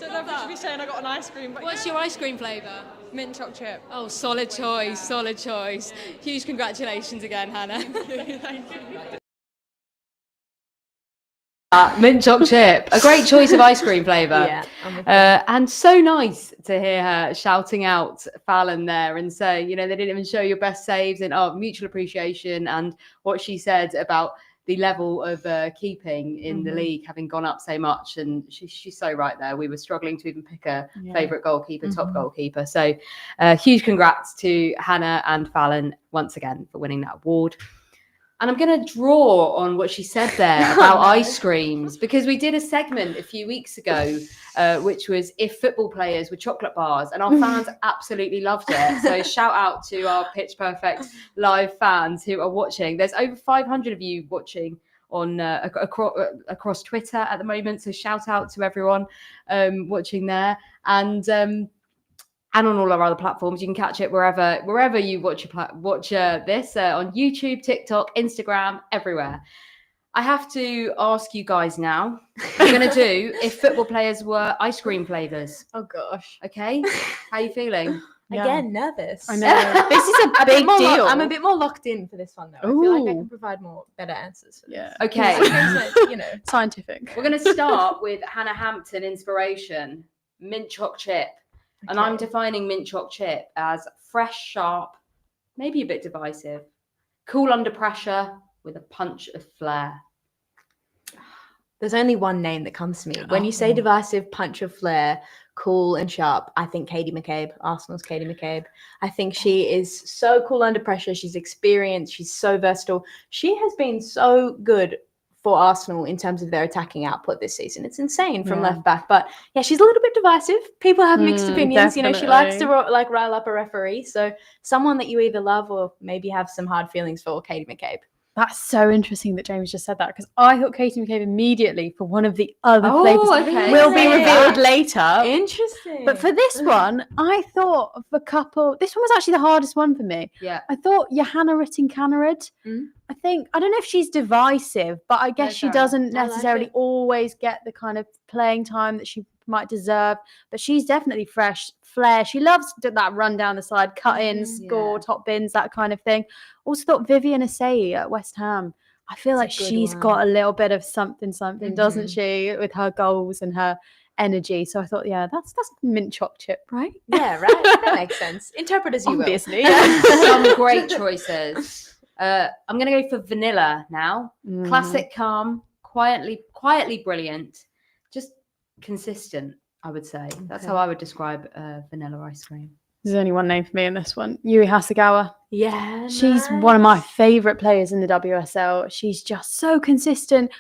Don't know if I should be saying I got an ice cream. But what's your ice cream flavour? Mint choc chip. Oh, solid choice, solid choice. Huge congratulations again, Hannah. Thank you. Mint choc chip, a great choice of ice cream flavour. And so nice to hear her shouting out Phallon there and saying, they didn't even show your best saves, and mutual appreciation, and what she said about the level of keeping in the league having gone up so much. And she's so right there. We were struggling to even pick a favourite goalkeeper, top goalkeeper. So huge congrats to Hannah and Phallon once again for winning that award. And I'm going to draw on what she said there about ice creams, because we did a segment a few weeks ago, which was if football players were chocolate bars, and our fans absolutely loved it. So shout out to our Pitch Perfect live fans who are watching. There's over 500 of you watching on across Twitter at the moment. So shout out to everyone watching there. And on all our other platforms. You can catch it wherever you watch this on YouTube, TikTok, Instagram, everywhere. I have to ask you guys now. We're going to do if football players were ice cream flavors. Oh gosh. Okay. How are you feeling? Again, nervous. I know. This is a big deal. I'm a bit more locked in for this one, though. I feel like I can provide better answers for this. Okay. You know, Scientific. We're going to start with Hannah Hampton inspiration, mint choc chip. And I'm defining mint choc chip as fresh, sharp, maybe a bit divisive, cool under pressure with a punch of flair. There's only one name that comes to me. When you say divisive, punch of flair, cool and sharp, I think Katie McCabe, Arsenal's Katie McCabe. I think she is so cool under pressure. She's experienced. She's so versatile. She has been so good for Arsenal in terms of their attacking output this season. It's insane from left back. But yeah, she's a little bit divisive. People have mixed opinions. Definitely. You know, she likes to rile up a referee. So someone that you either love or maybe have some hard feelings for, Katie McCabe. That's so interesting that James just said that, because I thought Katie McCabe immediately for one of the other flavours will be revealed later. Interesting. But for this one, I thought of a couple. This one was actually the hardest one for me. Yeah. I thought Johanna Rytting-Kaneryd. I don't know if she's divisive, but I guess she doesn't necessarily always get the kind of playing time that she might deserve. But she's definitely fresh flair. She loves that run down the side, cut in, score, top bins, that kind of thing. Also thought Vivian Assayi at West Ham. I feel like she's got a little bit of something, doesn't she, with her goals and her energy. So I thought, that's mint choc chip, right? Yeah, right. That makes sense. Interpret as you Obviously. Some great choices. I'm going to go for vanilla now. Classic, calm, quietly brilliant, just consistent, I would say. That's how I would describe vanilla ice cream. There's only one name for me in this one. Yui Hasegawa. Yeah. She's one of my favourite players in the WSL. She's just so consistent.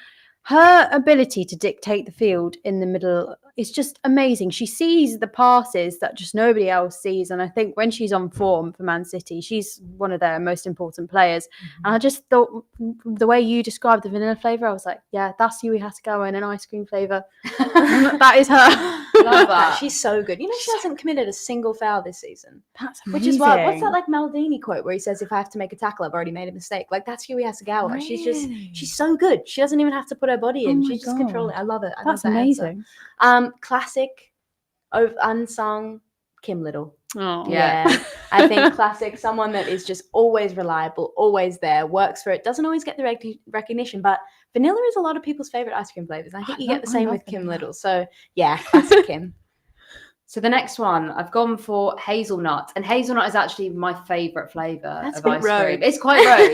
Her ability to dictate the field in the middle is just amazing. She sees the passes that just nobody else sees. And I think when she's on form for Man City, she's one of their most important players. And I just thought the way you described the vanilla flavour, I was like, yeah, that's Yui Hasegawa in an ice cream flavour. That is her. Love that. She's so good. You know, she hasn't committed a single foul this season. That's amazing. Which is why, what's that like Maldini quote where he says, if I have to make a tackle, I've already made a mistake. Like, that's Yui Hasegawa. Really? She's so good. She doesn't even have to put her body in. Oh She's just controlling it. I love it. I That's love that amazing. answer. Classic, unsung, Kim Little. Oh, yeah. I think classic, someone that is just always reliable, always there, works for it, doesn't always get the recognition, but vanilla is a lot of people's favorite ice cream flavors. I think you get the same with Kim Little. So yeah, classic Kim. So the next one, I've gone for hazelnut, and hazelnut is actually my favourite flavour of ice cream. It's quite rogue. It is quite rogue.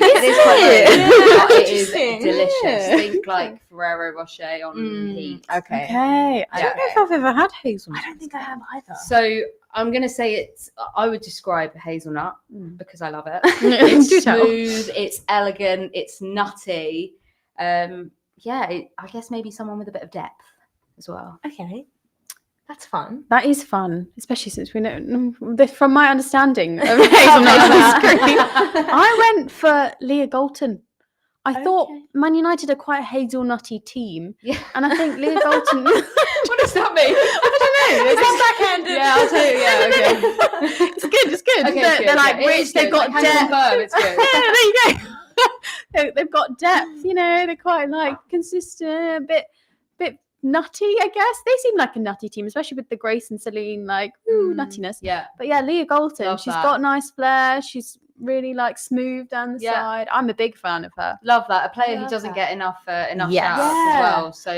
It is delicious. Think like Ferrero Rocher on heat. Okay. I don't know if I've ever had hazelnut. I don't think I have either. So I'm going to say I would describe hazelnut because I love it. It's It's smooth, it's elegant, it's nutty. I guess maybe someone with a bit of depth as well. Okay. That's fun. That is fun, especially since we know, from my understanding of hazelnut ice cream. I went for Leah Galton. I thought Man United are quite a hazelnutty team. Yeah. And I think Leah Galton... What does that mean? I don't know. Is that backhanded? Yeah, I'll tell you. Yeah, okay. It's good. Okay, They're like It rich, is they've good. got Like, depth. hand on it's good. Yeah, there you go. They've got depth, you know, they're quite like consistent, a bit nutty, I guess. They seem like a nutty team, especially with the Grace and Celine, like, nuttiness. Yeah. But yeah, Leah Galton, Love she's that. got nice flair. She's really like smooth down the side. I'm a big fan of her. Love that. A player who Love doesn't that. get enough Yes. shout-outs as well. So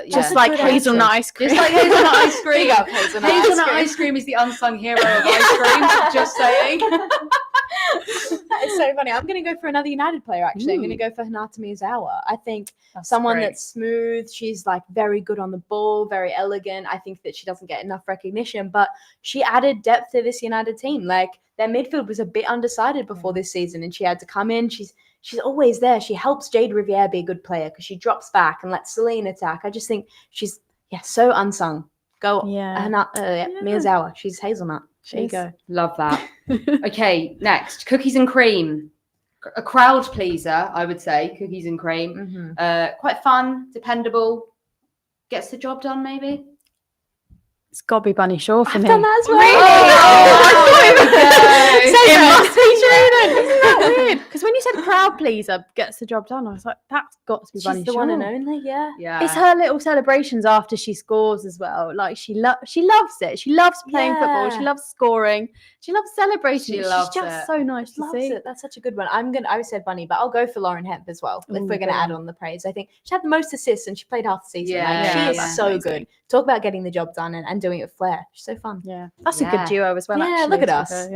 Just a like good hazelnut answer. ice cream. Just like hazelnut ice cream. Big up hazelnut ice Hazelnut cream. ice cream is the unsung hero of ice cream. Just saying. That is so funny. I'm going to go for another United player, actually. I'm going to go for Hinata Miyazawa. I think someone great. that's smooth. She's like very good on the ball, very elegant. I think that she doesn't get enough recognition, but she added depth to this United team. Like, their midfield was a bit undecided before this season, and she had to come in. She's she's always there. She helps Jade Riviere be a good player because she drops back and lets Celine attack. I just think she's so unsung. Go Miyazawa. She's hazelnut. There you go. Love that. Okay, next, cookies and cream. A crowd pleaser, I would say. Cookies and cream. Quite fun, dependable. Gets the job done, maybe. It's got to be Bunny Shaw for I've me. done that as well. It must be true then. Isn't that weird? Because when you said crowd pleaser gets the job done, I was like, that's got to be Bunny She's the Shaw. one and only, yeah. It's her little celebrations after she scores as well. Like she loves it. She loves playing football. She loves scoring. She loves celebrating. She She's loves just it. so nice to Loves see. it. That's such a good one. I said Bunny, but I'll go for Lauren Hemp as well. If we're going to add on the praise, I think she had the most assists and she played half the season. She is so good. Talk about getting the job done and doing it with flair. She's so fun. Yeah, that's a good duo as well. Yeah, actually, look at to us. be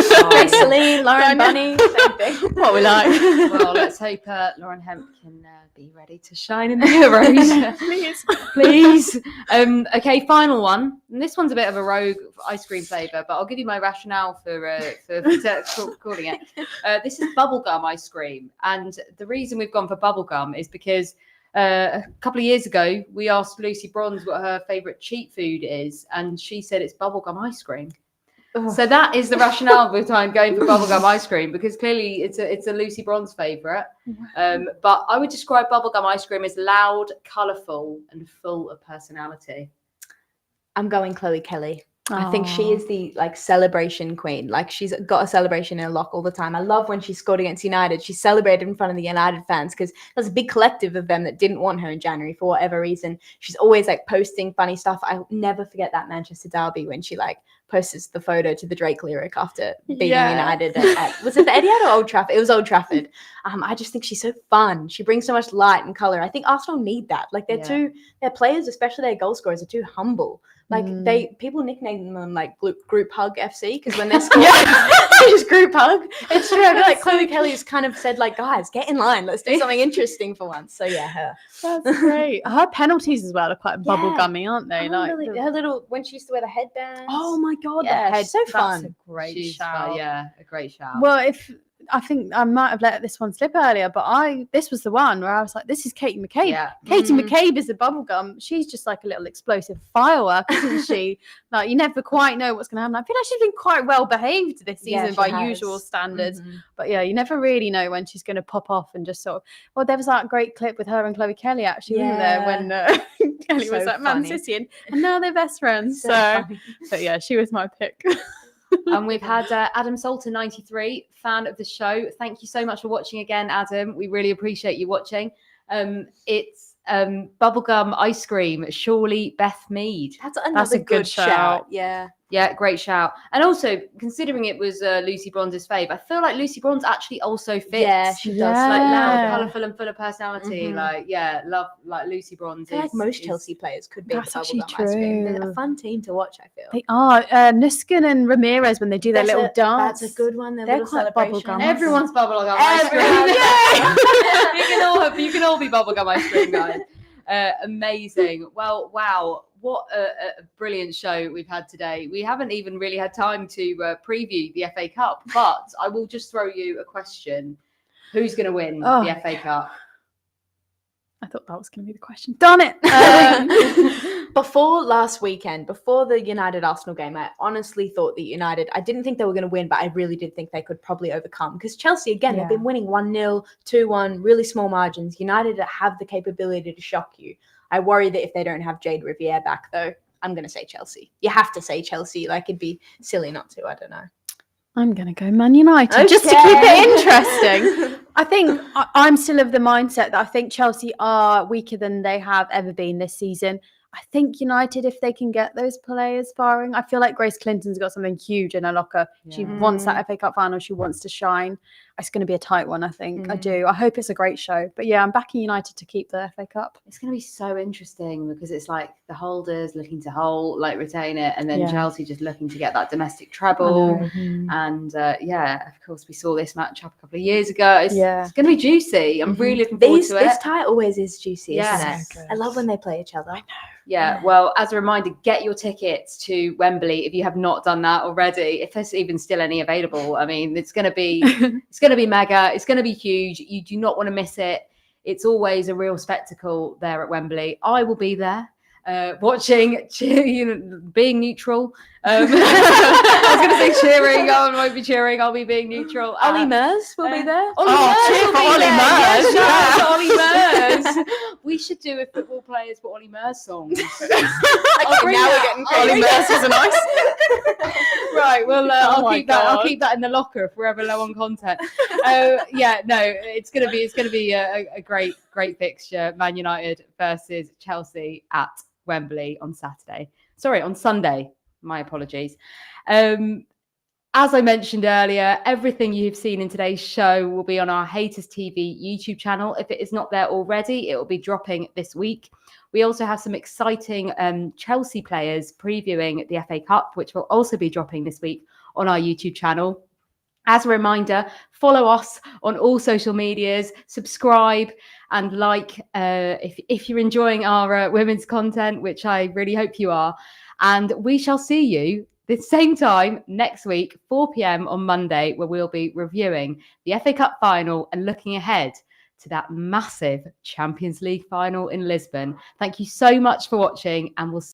fair, Grace Celine, Lauren, Bunny, same thing. What we like. Well, let's hope Lauren Hemp can be ready to shine in the Euros. Please. Okay, final one. And this one's a bit of a rogue ice cream flavour, but I'll give you my rationale for calling it. This is bubblegum ice cream. And the reason we've gone for bubblegum is because a couple of years ago, we asked Lucy Bronze what her favourite cheat food is, and she said it's bubblegum ice cream. So that is the rationale behind going for bubblegum ice cream, because clearly it's a Lucy Bronze favourite. But I would describe bubblegum ice cream as loud, colourful, and full of personality. I'm going Chloe Kelly. I think she is the celebration queen. Like, she's got a celebration in her lock all the time. I love when she scored against United. She celebrated in front of the United fans because there's a big collective of them that didn't want her in January for whatever reason. She's always posting funny stuff. I'll never forget that Manchester derby when she posts the photo to the Drake lyric after beating United. Was it the Etihad or Old Trafford? It was Old Trafford. I just think she's so fun. She brings so much light and colour. I think Arsenal need that. Their players, especially their goal scorers, are too humble. People nickname them group hug FC because when they're scoring, they just group hug. It's true. I feel like Chloe Kelly's kind of said guys, get in line. Let's do something interesting for once. So yeah, her. That's great. Her penalties as well are quite bubblegummy, aren't they? Her little when she used to wear the headbands. Oh my god, Yeah, the head. she's so fun. That's a great She's shout. a great shout. Well, I think I might have let this one slip earlier, but this was the one where I was like, this is Katie McCabe. Yeah. Katie McCabe is a bubblegum. She's just like a little explosive firework, isn't she? You never quite know what's going to happen. I feel like she's been quite well behaved this season by usual standards. But yeah, you never really know when she's going to pop off and just sort of. Well, there was that great clip with her and Chloe Kelly actually, wasn't there? When Kelly was at Man City and now they're best friends. So yeah, she was my pick. And we've had Adam Salter 93, fan of the show. Thank you so much for watching again, Adam. We really appreciate you watching. It's bubblegum ice cream, surely Beth Mead. That's a good shout. Yeah, great shout. And also, considering it was Lucy Bronze's fave, I feel like Lucy Bronze actually also fits. Yeah, she does. Loud, colourful, and full of personality. Love Lucy Bronze. I feel like most Chelsea players could be That's the actually bubblegum ice cream. true. They're a fun team to watch, I feel. They are. Nuskin and Ramirez, when they do their little dance. That's a good one. They're quite bubblegum. Everyone's bubblegum ice cream. You can all be bubblegum ice cream, guys. Amazing. Well, wow. What a brilliant show we've had today. We haven't even really had time to preview the FA Cup, but I will just throw you a question. Who's going to win the FA Cup? I thought that was going to be the question. Darn it. Before last weekend, before the United-Arsenal game, I honestly thought that United, I didn't think they were going to win, but I really did think they could probably overcome. Because Chelsea, again, they've been winning 1-0, 2-1, really small margins. United have the capability to shock you. I worry that if they don't have Jade Riviere back, though, I'm going to say Chelsea. You have to say Chelsea. It'd be silly not to. I don't know. I'm going to go Man United just to keep it interesting. I think I'm still of the mindset that I think Chelsea are weaker than they have ever been this season. I think United, if they can get those players firing, I feel like Grace Clinton's got something huge in her locker. She wants that FA Cup final. She wants to shine. It's going to be a tight one, I think. I do. I hope it's a great show. But yeah, I'm backing United to keep the FA Cup. It's going to be so interesting because it's like the holders looking to retain it, and then Chelsea just looking to get that domestic treble. And of course, we saw this match up a couple of years ago. It's going to be juicy. I'm really looking forward to it. This tie always is juicy, isn't it? So I love when they play each other. I know. Yeah, well, as a reminder, get your tickets to Wembley if you have not done that already. If there's even still any available, I mean, it's going to be going to be mega. It's going to be huge. You do not want to miss it. It's always a real spectacle there at Wembley. I will be there. Watching, being neutral. I was going to say cheering. I won't be cheering. I'll be being neutral. Ollie Mers will be there. Cheer for Ollie Mers. Yes, Shout out to Ollie Mers. We should do a football players for Ollie Mers songs. Now we're getting crazy. Ollie Mers is nice. Right. Well, I'll my keep that. I'll God. keep that in the locker if we're ever low on content. It's gonna be a great fixture. Man United versus Chelsea at Wembley on Sunday. My apologies. As I mentioned earlier, everything you've seen in today's show will be on our Haters TV YouTube channel. If it is not there already, it will be dropping this week. We also have some exciting Chelsea players previewing the FA Cup, which will also be dropping this week on our YouTube channel. As a reminder, follow us on all social medias, subscribe and like if you're enjoying our women's content, which I really hope you are. And we shall see you the same time next week, 4 p.m. on Monday, where we'll be reviewing the FA Cup final and looking ahead to that massive Champions League final in Lisbon. Thank you so much for watching, and we'll